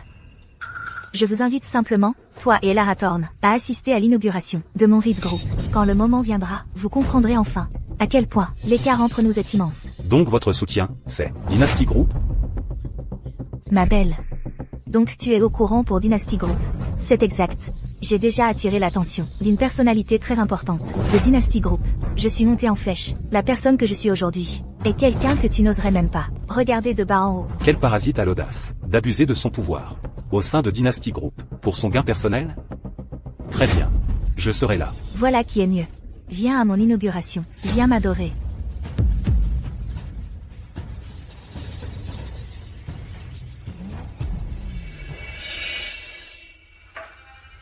Je vous invite simplement, toi et Lara Thorne, à assister à l'inauguration de mon Reed Group. Quand le moment viendra, vous comprendrez enfin à quel point l'écart entre nous est immense. Donc votre soutien, c'est Dynasty Group? Ma belle. Donc tu es au courant pour Dynasty Group. C'est exact. J'ai déjà attiré l'attention d'une personnalité très importante de Dynasty Group. Je suis montée en flèche. La personne que je suis aujourd'hui est quelqu'un que tu n'oserais même pas regarder de bas en haut. Quel parasite a l'audace d'abuser de son pouvoir au sein de Dynasty Group pour son gain personnel? Très bien. Je serai là. Voilà qui est mieux. Viens à mon inauguration. Viens m'adorer.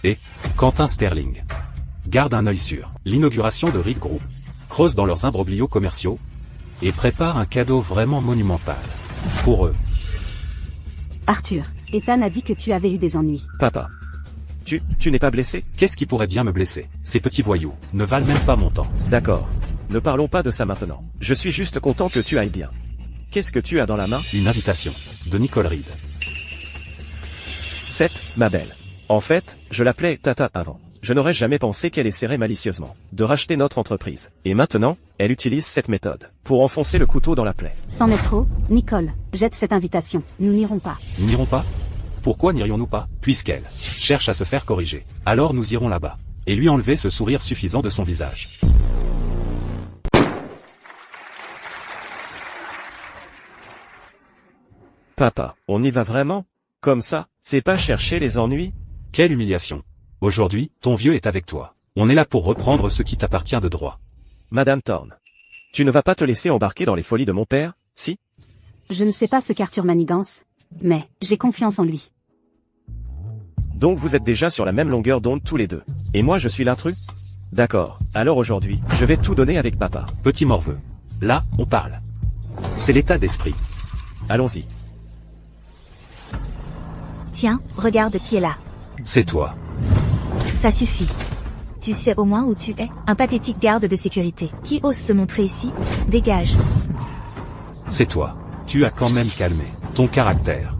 Et Quentin Sterling garde un œil sur l'inauguration de Reed Group, creuse dans leurs imbroglios commerciaux et prépare un cadeau vraiment monumental pour eux. Arthur, Ethan a dit que tu avais eu des ennuis. Papa. Tu n'es pas blessé? Qu'est-ce qui pourrait bien me blesser? Ces petits voyous ne valent même pas mon temps. D'accord. Ne parlons pas de ça maintenant. Je suis juste content que tu ailles bien. Qu'est-ce que tu as dans la main? Une invitation de Nicole Reed. Seth, ma belle. En fait, je l'appelais Tata avant. Je n'aurais jamais pensé qu'elle essaierait malicieusement de racheter notre entreprise. Et maintenant, elle utilise cette méthode pour enfoncer le couteau dans la plaie. C'en est trop, Nicole, jette cette invitation. Nous n'irons pas. Nous n'irons pas? Pourquoi n'irions-nous pas? Puisqu'elle cherche à se faire corriger. Alors nous irons là-bas et lui enlever ce sourire suffisant de son visage. Papa, on y va vraiment? Comme ça, c'est pas chercher les ennuis? Quelle humiliation. Aujourd'hui, ton vieux est avec toi. On est là pour reprendre ce qui t'appartient de droit. Madame Thorne. Tu ne vas pas te laisser embarquer dans les folies de mon père, si? Je ne sais pas ce qu'Arthur manigance, mais j'ai confiance en lui. Donc vous êtes déjà sur la même longueur d'onde tous les deux. Et moi je suis l'intrus? D'accord. Alors aujourd'hui, je vais tout donner avec papa. Petit morveux. Là, on parle. C'est l'état d'esprit. Allons-y. Tiens, regarde qui est là. C'est toi. Ça suffit. Tu sais au moins où tu es? Un pathétique garde de sécurité. Qui ose se montrer ici? Dégage. C'est toi. Tu as quand même calmé ton caractère.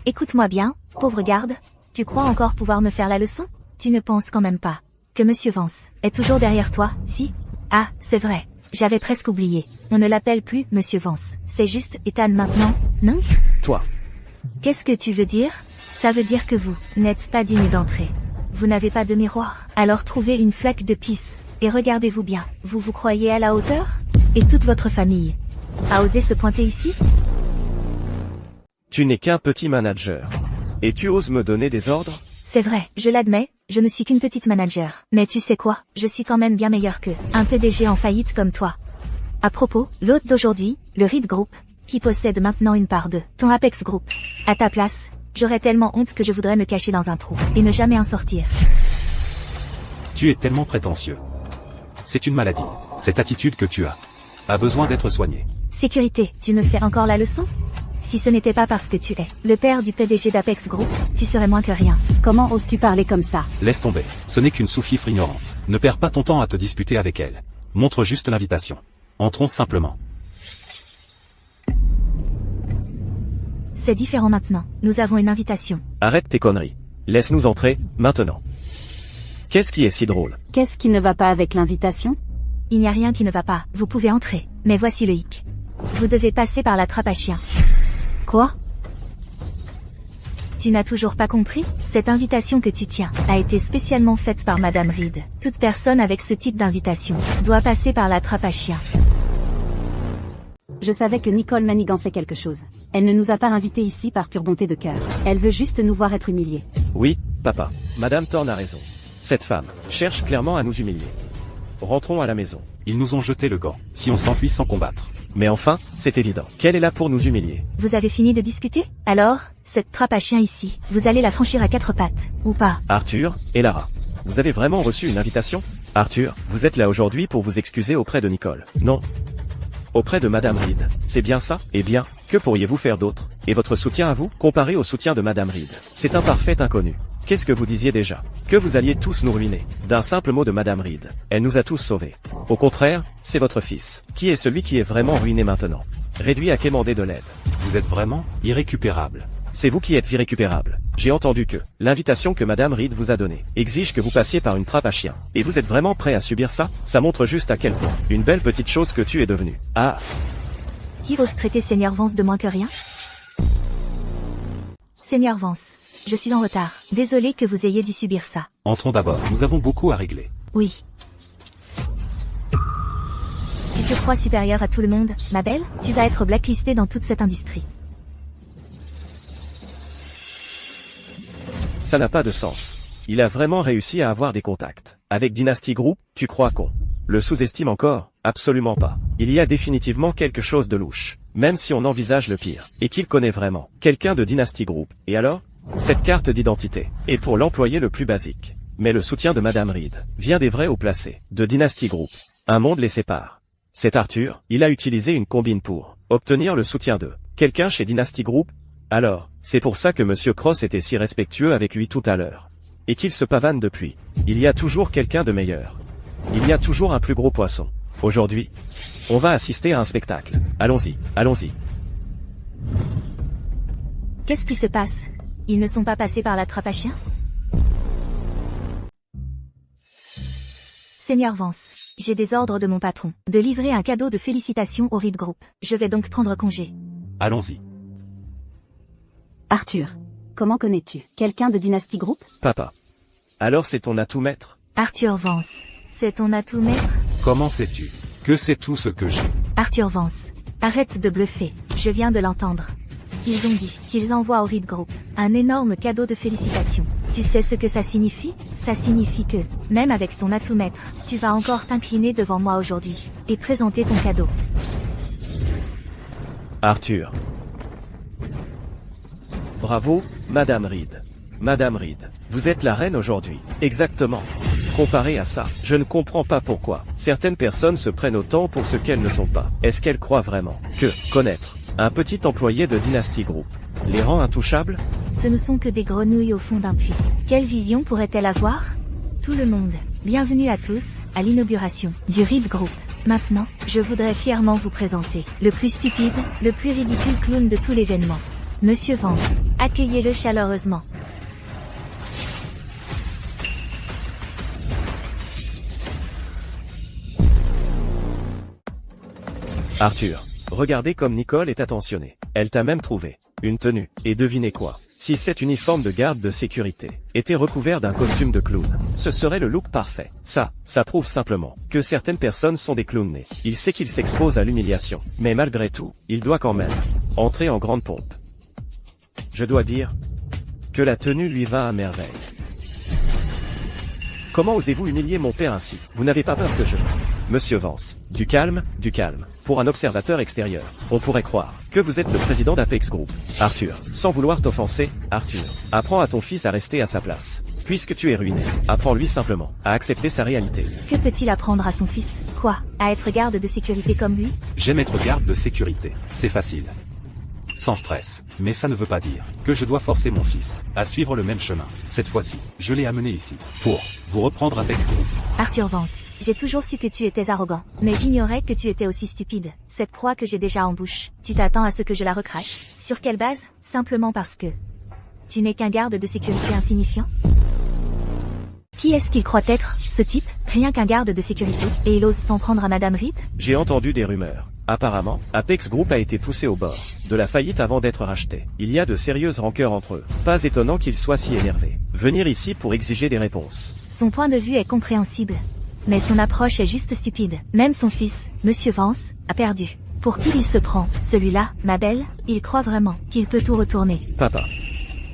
Écoute-moi bien, pauvre garde. Tu crois encore pouvoir me faire la leçon? Tu ne penses quand même pas que Monsieur Vance est toujours derrière toi, si? Ah, c'est vrai. J'avais presque oublié. On ne l'appelle plus Monsieur Vance. C'est juste Ethan maintenant, non? Toi. Qu'est-ce que tu veux dire? Ça veut dire que vous n'êtes pas digne d'entrer. Vous n'avez pas de miroir. Alors trouvez une flaque de pisse. Et regardez-vous bien. Vous vous croyez à la hauteur? Et toute votre famille a osé se pointer ici? Tu n'es qu'un petit manager. Et tu oses me donner des ordres? C'est vrai, je l'admets, je ne suis qu'une petite manager. Mais tu sais quoi? Je suis quand même bien meilleur que un PDG en faillite comme toi. À propos, l'hôte d'aujourd'hui, le Reed Group, qui possède maintenant une part de ton Apex Group. À ta place, j'aurais tellement honte que je voudrais me cacher dans un trou et ne jamais en sortir. Tu es tellement prétentieux. C'est une maladie. Cette attitude que tu as a besoin d'être soignée. Sécurité, tu me fais encore la leçon? Si ce n'était pas parce que tu es le père du PDG d'Apex Group, tu serais moins que rien. Comment oses-tu parler comme ça? Laisse tomber. Ce n'est qu'une sous-fifre ignorante. Ne perds pas ton temps à te disputer avec elle. Montre juste l'invitation. Entrons simplement. C'est différent maintenant. Nous avons une invitation. Arrête tes conneries. Laisse-nous entrer, maintenant. Qu'est-ce qui est si drôle? Qu'est-ce qui ne va pas avec l'invitation? Il n'y a rien qui ne va pas. Vous pouvez entrer. Mais voici le hic. Vous devez passer par la trappe à chien. Quoi? Tu n'as toujours pas compris? Cette invitation que tu tiens a été spécialement faite par Madame Reed. Toute personne avec ce type d'invitation doit passer par la trappe à chien. Je savais que Nicole manigançait quelque chose. Elle ne nous a pas invités ici par pure bonté de cœur. Elle veut juste nous voir être humiliés. Oui, papa. Madame Thorne a raison. Cette femme cherche clairement à nous humilier. Rentrons à la maison. Ils nous ont jeté le gant. Si on s'enfuit sans combattre. Mais enfin, c'est évident qu'elle est là pour nous humilier. Vous avez fini de discuter? Alors, cette trappe à chien ici, vous allez la franchir à quatre pattes, ou pas? Arthur et Lara. Vous avez vraiment reçu une invitation? Arthur, vous êtes là aujourd'hui pour vous excuser auprès de Nicole. Non. Auprès de Madame Reed. C'est bien ça? Eh bien, que pourriez-vous faire d'autre? Et votre soutien à vous, comparé au soutien de Madame Reed? C'est un parfait inconnu. Qu'est-ce que vous disiez déjà? Que vous alliez tous nous ruiner. D'un simple mot de Madame Reed. Elle nous a tous sauvés. Au contraire, c'est votre fils, qui est celui qui est vraiment ruiné maintenant. Réduit à quémander de l'aide. Vous êtes vraiment irrécupérable. C'est vous qui êtes irrécupérable. J'ai entendu que l'invitation que Madame Reed vous a donnée exige que vous passiez par une trappe à chien. Et vous êtes vraiment prêt à subir ça? Ça montre juste à quel point une belle petite chose que tu es devenue. Ah. Qui ose traiter Seigneur Vance de moins que rien? Seigneur Vance, je suis en retard. Désolé que vous ayez dû subir ça. Entrons d'abord. Nous avons beaucoup à régler. Oui. Tu te crois supérieur à tout le monde, ma belle? Tu vas être blacklistée dans toute cette industrie. Ça n'a pas de sens. Il a vraiment réussi à avoir des contacts. Avec Dynasty Group, tu crois qu'on le sous-estime encore? Absolument pas. Il y a définitivement quelque chose de louche. Même si on envisage le pire. Et qu'il connaît vraiment quelqu'un de Dynasty Group. Et alors? Cette carte d'identité est pour l'employé le plus basique. Mais le soutien de Madame Reed vient des vrais hauts placés de Dynasty Group. Un monde les sépare. C'est Arthur, il a utilisé une combine pour obtenir le soutien de quelqu'un chez Dynasty Group. Alors, c'est pour ça que Monsieur Cross était si respectueux avec lui tout à l'heure. Et qu'il se pavane depuis. Il y a toujours quelqu'un de meilleur. Il y a toujours un plus gros poisson. Aujourd'hui, on va assister à un spectacle. Allons-y, allons-y. Qu'est-ce qui se passe? Ils ne sont pas passés par la trappe à chien? Seigneur Vance, j'ai des ordres de mon patron de livrer un cadeau de félicitations au Reed Group. Je vais donc prendre congé. Allons-y. Arthur, comment connais-tu quelqu'un de Dynasty Group? Papa. Alors c'est ton atout maître? Arthur Vance, c'est ton atout maître? Comment sais-tu que c'est tout ce que j'ai? Arthur Vance, arrête de bluffer, je viens de l'entendre. Ils ont dit qu'ils envoient au Reed Group un énorme cadeau de félicitations. Tu sais ce que ça signifie? Ça signifie que, même avec ton atout maître, tu vas encore t'incliner devant moi aujourd'hui et présenter ton cadeau. Arthur. Bravo, Madame Reed. Madame Reed, vous êtes la reine aujourd'hui. Exactement. Comparé à ça, je ne comprends pas pourquoi certaines personnes se prennent autant pour ce qu'elles ne sont pas. Est-ce qu'elles croient vraiment que connaître un petit employé de Dynasty Group les rend intouchables? Ce ne sont que des grenouilles au fond d'un puits. Quelle vision pourrait-elle avoir? tout le monde. Bienvenue à tous, à l'inauguration du Reed Group. Maintenant, je voudrais fièrement vous présenter le plus stupide, le plus ridicule clown de tout l'événement. Monsieur Vance, accueillez-le chaleureusement. Arthur, regardez comme Nicole est attentionnée. Elle t'a même trouvé une tenue. Et devinez quoi? Si cet uniforme de garde de sécurité était recouvert d'un costume de clown, ce serait le look parfait. Ça prouve simplement que certaines personnes sont des clowns nés. Il sait qu'il s'expose à l'humiliation, mais malgré tout, il doit quand même entrer en grande pompe. Je dois dire que la tenue lui va à merveille. Comment osez-vous humilier mon père ainsi? Vous n'avez pas peur que je... Monsieur Vance, du calme, du calme. Pour un observateur extérieur, on pourrait croire que vous êtes le président d'Apex Group. Arthur, sans vouloir t'offenser, Arthur, apprends à ton fils à rester à sa place. Puisque tu es ruiné, apprends-lui simplement à accepter sa réalité. Que peut-il apprendre à son fils? Quoi? À être garde de sécurité comme lui? J'aime être garde de sécurité, c'est facile. Sans stress, mais ça ne veut pas dire que je dois forcer mon fils à suivre le même chemin. Cette fois-ci, je l'ai amené ici pour vous reprendre Apex Group. Arthur Vance, j'ai toujours su que tu étais arrogant, mais j'ignorais que tu étais aussi stupide. Cette proie que j'ai déjà en bouche, tu t'attends à ce que je la recrache? Sur quelle base? Simplement parce que tu n'es qu'un garde de sécurité insignifiant? Qui est-ce qu'il croit être, ce type? Rien qu'un garde de sécurité, et il ose s'en prendre à Madame Reed? J'ai entendu des rumeurs. Apparemment, Apex Group a été poussé au bord de la faillite avant d'être racheté. Il y a de sérieuses rancœurs entre eux. Pas étonnant qu'il soit si énervé. Venir ici pour exiger des réponses. Son point de vue est compréhensible, mais son approche est juste stupide. Même son fils, Monsieur Vance, a perdu. Pour qui il se prend? Celui-là, ma belle? Il croit vraiment qu'il peut tout retourner. Papa.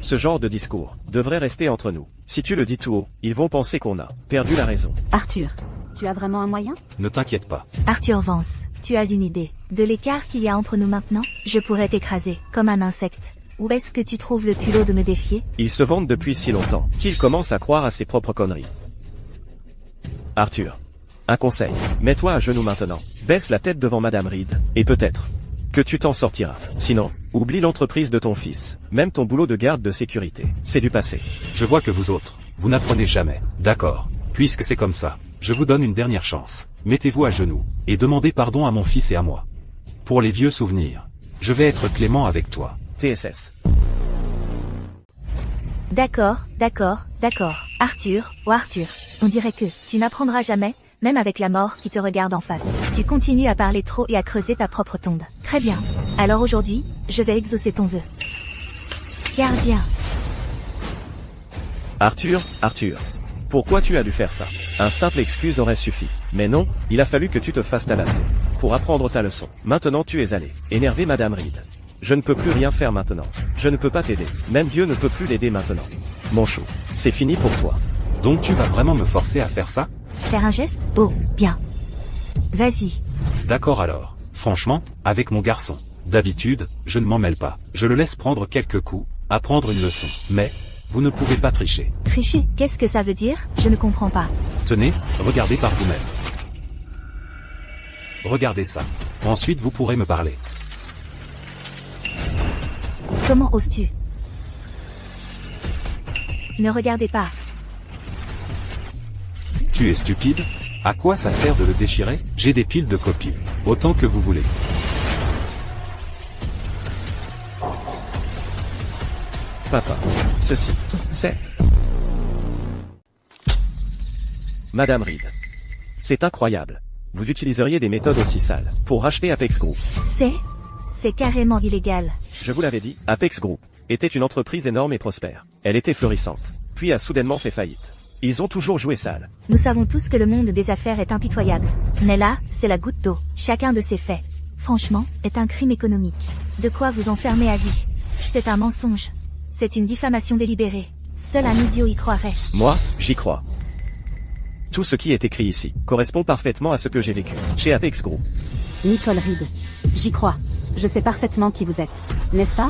Ce genre de discours devrait rester entre nous. Si tu le dis tout haut, ils vont penser qu'on a perdu la raison. Arthur, tu as vraiment un moyen? Ne t'inquiète pas. Arthur Vance, tu as une idée de l'écart qu'il y a entre nous maintenant? Je pourrais t'écraser, comme un insecte. Où est-ce que tu trouves le culot de me défier? Il se vante depuis si longtemps qu'il commence à croire à ses propres conneries. Arthur, un conseil. Mets-toi à genoux maintenant. Baisse la tête devant Madame Reed, et peut-être que tu t'en sortiras. Sinon, oublie l'entreprise de ton fils. Même ton boulot de garde de sécurité, c'est du passé. Je vois que vous autres, vous n'apprenez jamais. D'accord. Puisque c'est comme ça, je vous donne une dernière chance. Mettez-vous à genoux, et demandez pardon à mon fils et à moi. Pour les vieux souvenirs, je vais être clément avec toi. TSS. D'accord. Arthur, on dirait que tu n'apprendras jamais, même avec la mort qui te regarde en face. Tu continues à parler trop et à creuser ta propre tombe. Très bien. Alors aujourd'hui, je vais exaucer ton vœu. Gardien. Arthur. Pourquoi tu as dû faire ça? Un simple excuse aurait suffi. Mais non, il a fallu que tu te fasses talasser pour apprendre ta leçon. Maintenant tu es allé énerver Madame Reed. Je ne peux plus rien faire maintenant. Je ne peux pas t'aider. Même Dieu ne peut plus l'aider maintenant. Mon chou, c'est fini pour toi. Donc tu vas vraiment me forcer à faire ça? Faire un geste? Oh, bien. Vas-y. D'accord alors. Franchement, avec mon garçon. D'habitude, je ne m'en mêle pas. Je le laisse prendre quelques coups, apprendre une leçon. Mais, vous ne pouvez pas tricher. Tricher, qu'est-ce que ça veut dire? Je ne comprends pas. Tenez, regardez par vous-même. Regardez ça. Ensuite vous pourrez me parler. Comment oses-tu? Ne regardez pas. Tu es stupide? À quoi ça sert de le déchirer? J'ai des piles de copies. Autant que vous voulez. Papa. Ceci, c'est... Madame Reed. C'est incroyable. Vous utiliseriez des méthodes aussi sales pour racheter Apex Group. C'est carrément illégal. Je vous l'avais dit, Apex Group était une entreprise énorme et prospère. Elle était florissante, puis a soudainement fait faillite. Ils ont toujours joué sale. Nous savons tous que le monde des affaires est impitoyable. Mais là, c'est la goutte d'eau. Chacun de ces faits, franchement, est un crime économique. De quoi vous enfermer à vie. C'est un mensonge. C'est une diffamation délibérée. Seul un idiot y croirait. Moi, j'y crois. Tout ce qui est écrit ici correspond parfaitement à ce que j'ai vécu chez Apex Group. Nicole Reed. J'y crois. Je sais parfaitement qui vous êtes. N'est-ce pas?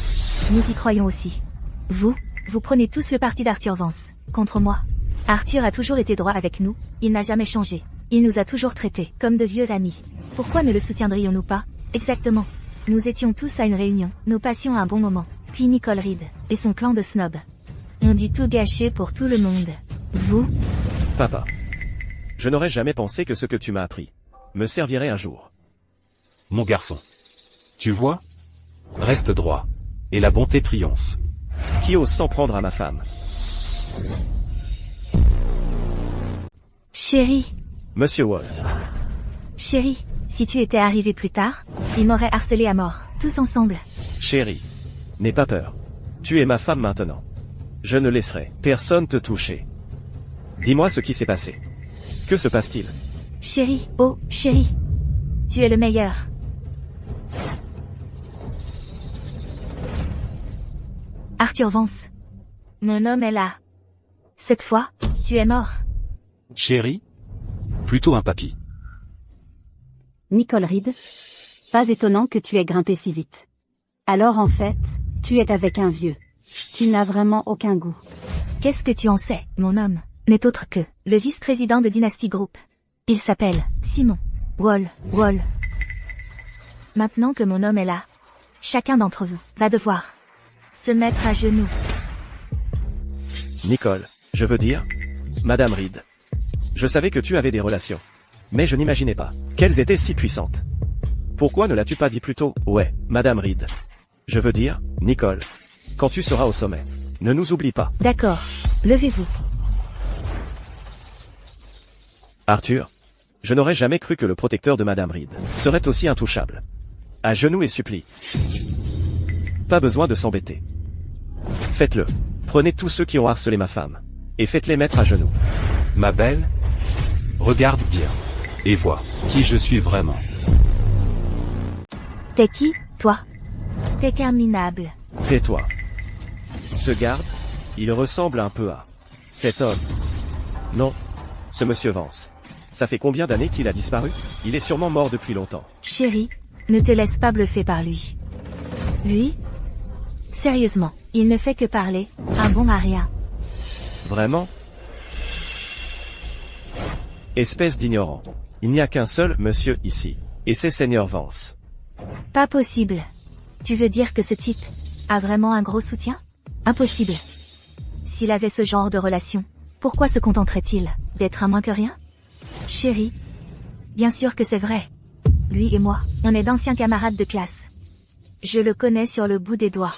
Nous y croyons aussi. Vous prenez tous le parti d'Arthur Vance, contre moi. Arthur a toujours été droit avec nous, il n'a jamais changé. Il nous a toujours traités comme de vieux amis. Pourquoi ne le soutiendrions-nous pas? Exactement. Nous étions tous à une réunion, nous passions un bon moment. Puis Nicole Reed et son clan de snobs ont dû tout gâcher pour tout le monde. Vous Papa. Je n'aurais jamais pensé que ce que tu m'as appris me servirait un jour. Mon garçon. Tu vois? Reste droit. Et la bonté triomphe. Qui ose s'en prendre à ma femme? Chérie, Monsieur Wall. chérie, si tu étais arrivé plus tard, ils m'auraient harcelé à mort, tous ensemble. Chérie. N'aie pas peur. Tu es ma femme maintenant. Je ne laisserai personne te toucher. Dis-moi ce qui s'est passé. Que se passe-t-il? Chérie, oh, chérie. Tu es le meilleur. Arthur Vance. Mon homme est là. Cette fois, tu es mort. Chérie? Plutôt un papy. Nicole Reed. Pas étonnant que tu aies grimpé si vite. Alors en fait, tu es avec un vieux. Tu n'as vraiment aucun goût. Qu'est-ce que tu en sais? Mon homme n'est autre que le vice-président de Dynasty Group. Il s'appelle Simon Wall. Maintenant que mon homme est là, chacun d'entre vous va devoir se mettre à genoux. Nicole, je veux dire, Madame Reed. Je savais que tu avais des relations. Mais je n'imaginais pas qu'elles étaient si puissantes. Pourquoi ne l'as-tu pas dit plus tôt? Ouais, Madame Reed. Je veux dire, Nicole, quand tu seras au sommet, ne nous oublie pas. D'accord, levez-vous. Arthur, je n'aurais jamais cru que le protecteur de Madame Reed serait aussi intouchable. À genoux et supplie. Pas besoin de s'embêter. Faites-le. Prenez tous ceux qui ont harcelé ma femme. Et faites-les mettre à genoux. Ma belle? Regarde bien. Et vois qui je suis vraiment. T'es qui, toi? T'es terminable. Tais-toi. Ce garde, il ressemble un peu à cet homme. Non, ce monsieur Vance. Ça fait combien d'années qu'il a disparu? Il est sûrement mort depuis longtemps. Chérie, ne te laisse pas bluffer par lui. Lui? Sérieusement, il ne fait que parler, un bon à rien. Vraiment? Espèce d'ignorant. Il n'y a qu'un seul monsieur ici. Et c'est Seigneur Vance. Pas possible. Tu veux dire que ce type a vraiment un gros soutien? Impossible. S'il avait ce genre de relation, pourquoi se contenterait-il d'être un moins que rien? Chérie, bien sûr que c'est vrai. Lui et moi, on est d'anciens camarades de classe. Je le connais sur le bout des doigts.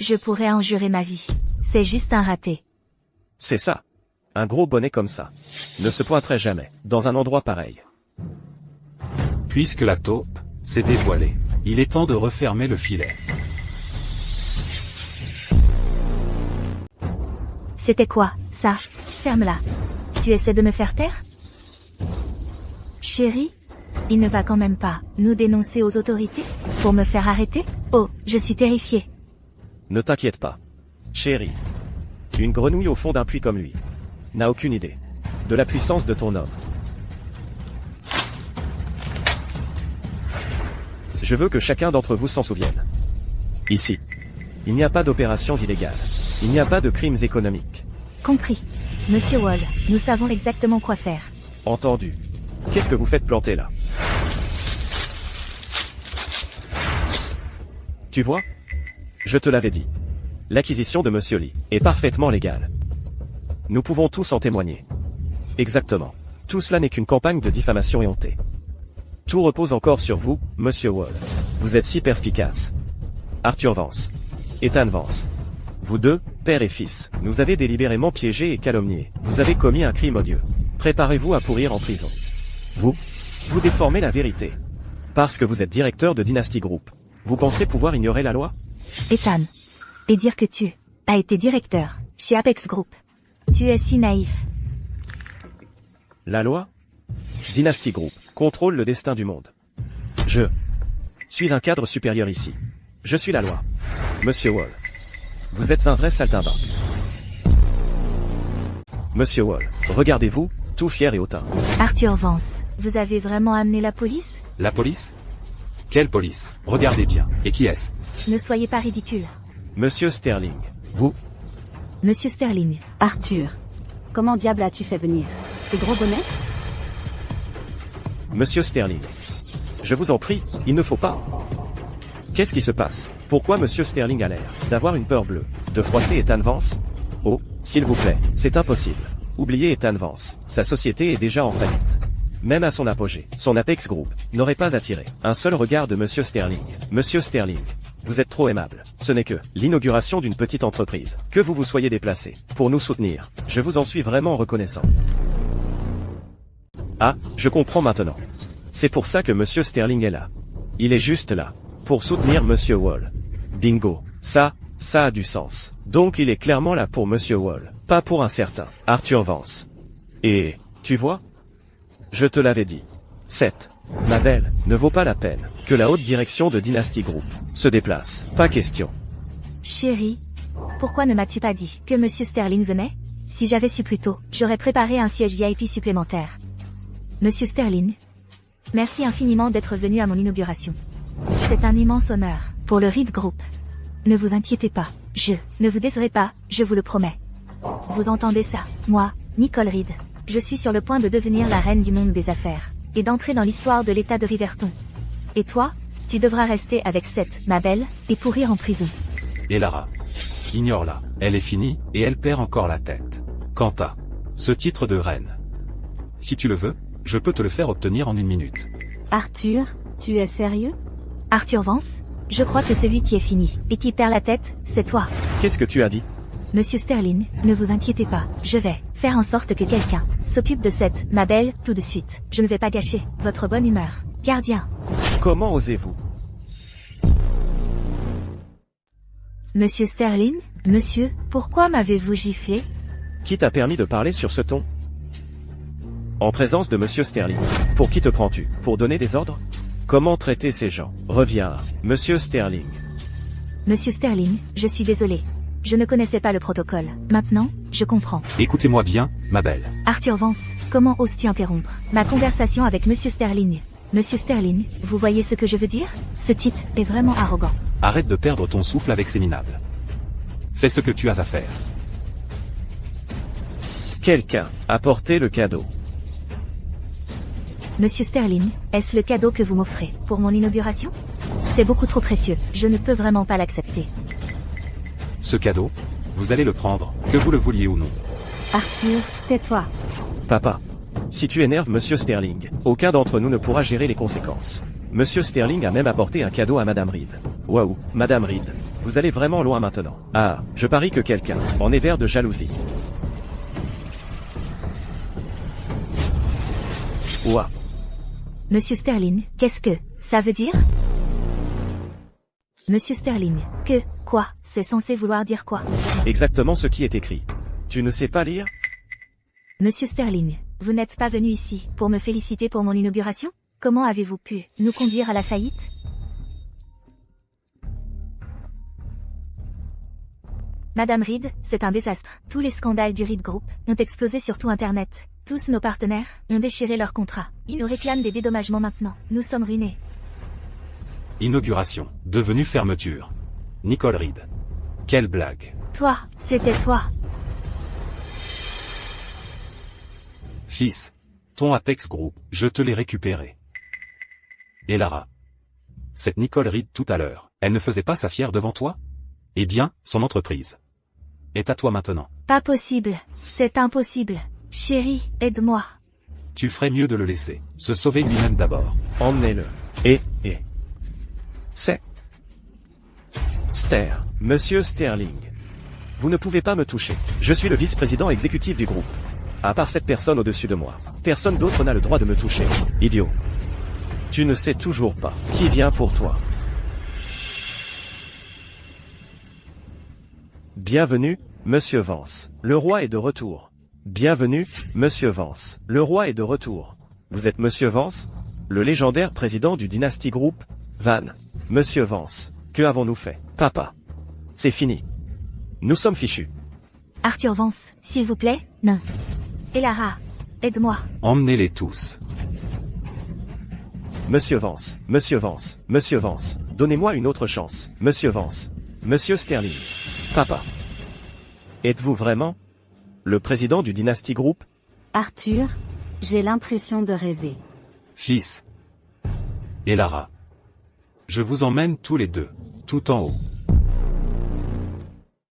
Je pourrais en jurer ma vie. C'est juste un raté. C'est ça. Un gros bonnet comme ça ne se pointerait jamais dans un endroit pareil. Puisque la taupe s'est dévoilée, il est temps de refermer le filet. C'était quoi, ça? Ferme-la. Tu essaies de me faire taire? Chérie? Il ne va quand même pas nous dénoncer aux autorités pour me faire arrêter? Oh, je suis terrifiée. Ne t'inquiète pas. Chérie. Une grenouille au fond d'un puits comme lui n'a aucune idée de la puissance de ton homme. Je veux que chacun d'entre vous s'en souvienne. Ici, il n'y a pas d'opération illégale. Il n'y a pas de crimes économiques. Compris. Monsieur Wall, nous savons exactement quoi faire. Entendu. Qu'est-ce que vous faites planter là? Tu vois? Je te l'avais dit. L'acquisition de Monsieur Lee est parfaitement légale. Nous pouvons tous en témoigner. Exactement. Tout cela n'est qu'une campagne de diffamation éhontée. Tout repose encore sur vous, Monsieur Wall. Vous êtes si perspicace. Arthur Vance. Ethan Vance. Vous deux, père et fils, nous avez délibérément piégés et calomniés. Vous avez commis un crime odieux. Préparez-vous à pourrir en prison. Vous déformez la vérité. Parce que vous êtes directeur de Dynasty Group. Vous pensez pouvoir ignorer la loi? Ethan. Et dire que tu as été directeur chez Apex Group. Tu es si naïf. La loi? Dynasty Group contrôle le destin du monde. Je suis un cadre supérieur ici. Je suis la loi. Monsieur Wall. Vous êtes un vrai saltimbanque. Monsieur Wall, regardez-vous, tout fier et hautain. Arthur Vance, vous avez vraiment amené la police? La police? Quelle police? Regardez bien. Et qui est-ce? Ne soyez pas ridicule. Monsieur Sterling, vous? Monsieur Sterling. Arthur. Comment diable as-tu fait venir ces gros bonnets? Monsieur Sterling. Je vous en prie, il ne faut pas. Qu'est-ce qui se passe? Pourquoi Monsieur Sterling a l'air d'avoir une peur bleue? De froisser Ethan Vance? Oh, s'il vous plaît, c'est impossible. Oubliez Ethan Vance. Sa société est déjà en faillite. Même à son apogée, son Apex Group n'aurait pas attiré un seul regard de Monsieur Sterling. Monsieur Sterling, vous êtes trop aimable. Ce n'est que l'inauguration d'une petite entreprise. Que vous vous soyez déplacé pour nous soutenir. Je vous en suis vraiment reconnaissant. Ah, je comprends maintenant. C'est pour ça que Monsieur Sterling est là. Il est juste là pour soutenir Monsieur Wall. Bingo. Ça a du sens. Donc il est clairement là pour Monsieur Wall, pas pour un certain Arthur Vance. Et, tu vois? Je te l'avais dit. 7. Ma belle, ne vaut pas la peine que la haute direction de Dynasty Group se déplace. Pas question. Chérie, pourquoi ne m'as-tu pas dit que Monsieur Sterling venait? Si j'avais su plus tôt, j'aurais préparé un siège VIP supplémentaire. Monsieur Sterling, merci infiniment d'être venu à mon inauguration. C'est un immense honneur pour le Reed Group. Ne vous inquiétez pas, je ne vous décerai pas, je vous le promets. Vous entendez ça? Moi, Nicole Reed, je suis sur le point de devenir la reine du monde des affaires, et d'entrer dans l'histoire de l'État de Riverton. Et toi, tu devras rester avec Seth, ma belle, et pourrir en prison. Et Lara. Ignore-la. Elle est finie, et elle perd encore la tête. Quant à ce titre de reine. Si tu le veux, je peux te le faire obtenir en 1 minute. Arthur, tu es sérieux? Arthur Vance, je crois que celui qui est fini, et qui perd la tête, c'est toi. Qu'est-ce que tu as dit? Monsieur Sterling, ne vous inquiétez pas, je vais faire en sorte que quelqu'un s'occupe de cette, ma belle, tout de suite. Je ne vais pas gâcher votre bonne humeur. Gardien. Comment osez-vous? Monsieur Sterling, monsieur, pourquoi m'avez-vous giflé? Qui t'a permis de parler sur ce ton? En présence de Monsieur Sterling. Pour qui te prends-tu? Pour donner des ordres? Comment traiter ces gens? Reviens, Monsieur Sterling. Monsieur Sterling, je suis désolé. Je ne connaissais pas le protocole. Maintenant, je comprends. Écoutez-moi bien, ma belle. Arthur Vance, comment oses-tu interrompre ma conversation avec Monsieur Sterling? Monsieur Sterling, vous voyez ce que je veux dire? Ce type est vraiment arrogant. Arrête de perdre ton souffle avec ces minables. Fais ce que tu as à faire. Quelqu'un a porté le cadeau. Monsieur Sterling, est-ce le cadeau que vous m'offrez pour mon inauguration? C'est beaucoup trop précieux, je ne peux vraiment pas l'accepter. Ce cadeau, vous allez le prendre, que vous le vouliez ou non. Arthur, tais-toi. Papa. Si tu énerves Monsieur Sterling, aucun d'entre nous ne pourra gérer les conséquences. Monsieur Sterling a même apporté un cadeau à Madame Reed. Waouh, Madame Reed. Vous allez vraiment loin maintenant. Ah, je parie que quelqu'un en est vert de jalousie. Ouah. Monsieur Sterling, qu'est-ce que ça veut dire? Monsieur Sterling, quoi, c'est censé vouloir dire quoi? Exactement ce qui est écrit. Tu ne sais pas lire? Monsieur Sterling, vous n'êtes pas venu ici pour me féliciter pour mon inauguration? Comment avez-vous pu nous conduire à la faillite? Madame Reed, c'est un désastre. Tous les scandales du Reed Group ont explosé sur tout Internet. Tous nos partenaires ont déchiré leurs contrats. Ils nous réclament des dédommagements maintenant. Nous sommes ruinés. Inauguration, devenue fermeture. Nicole Reed. Quelle blague. Toi, c'était toi. Fils. Ton Apex Group, je te l'ai récupéré. Et Lara. Cette Nicole Reed tout à l'heure, elle ne faisait pas sa fière devant toi? Eh bien, son entreprise est à toi maintenant. Pas possible. C'est impossible. Chérie, aide-moi. Tu ferais mieux de le laisser se sauver lui-même d'abord. Emmenez-le. C'est Monsieur Sterling. Vous ne pouvez pas me toucher. Je suis le vice-président exécutif du groupe. À part cette personne au-dessus de moi, personne d'autre n'a le droit de me toucher. Idiot. Tu ne sais toujours pas qui vient pour toi. Bienvenue, Monsieur Vance. Le roi est de retour. Bienvenue, Monsieur Vance. Le roi est de retour. Vous êtes Monsieur Vance? Le légendaire président du Dynasty Group? Van. Monsieur Vance. Que avons-nous fait? Papa. C'est fini. Nous sommes fichus. Arthur Vance, s'il vous plaît, non. Et Lara, aide-moi. Emmenez-les tous. Monsieur Vance, Monsieur Vance, Monsieur Vance. Donnez-moi une autre chance. Monsieur Vance. Monsieur Sterling. Papa. Êtes-vous vraiment le président du Dynasty Group? Arthur, j'ai l'impression de rêver. Fils. Et Lara. Je vous emmène tous les deux, tout en haut.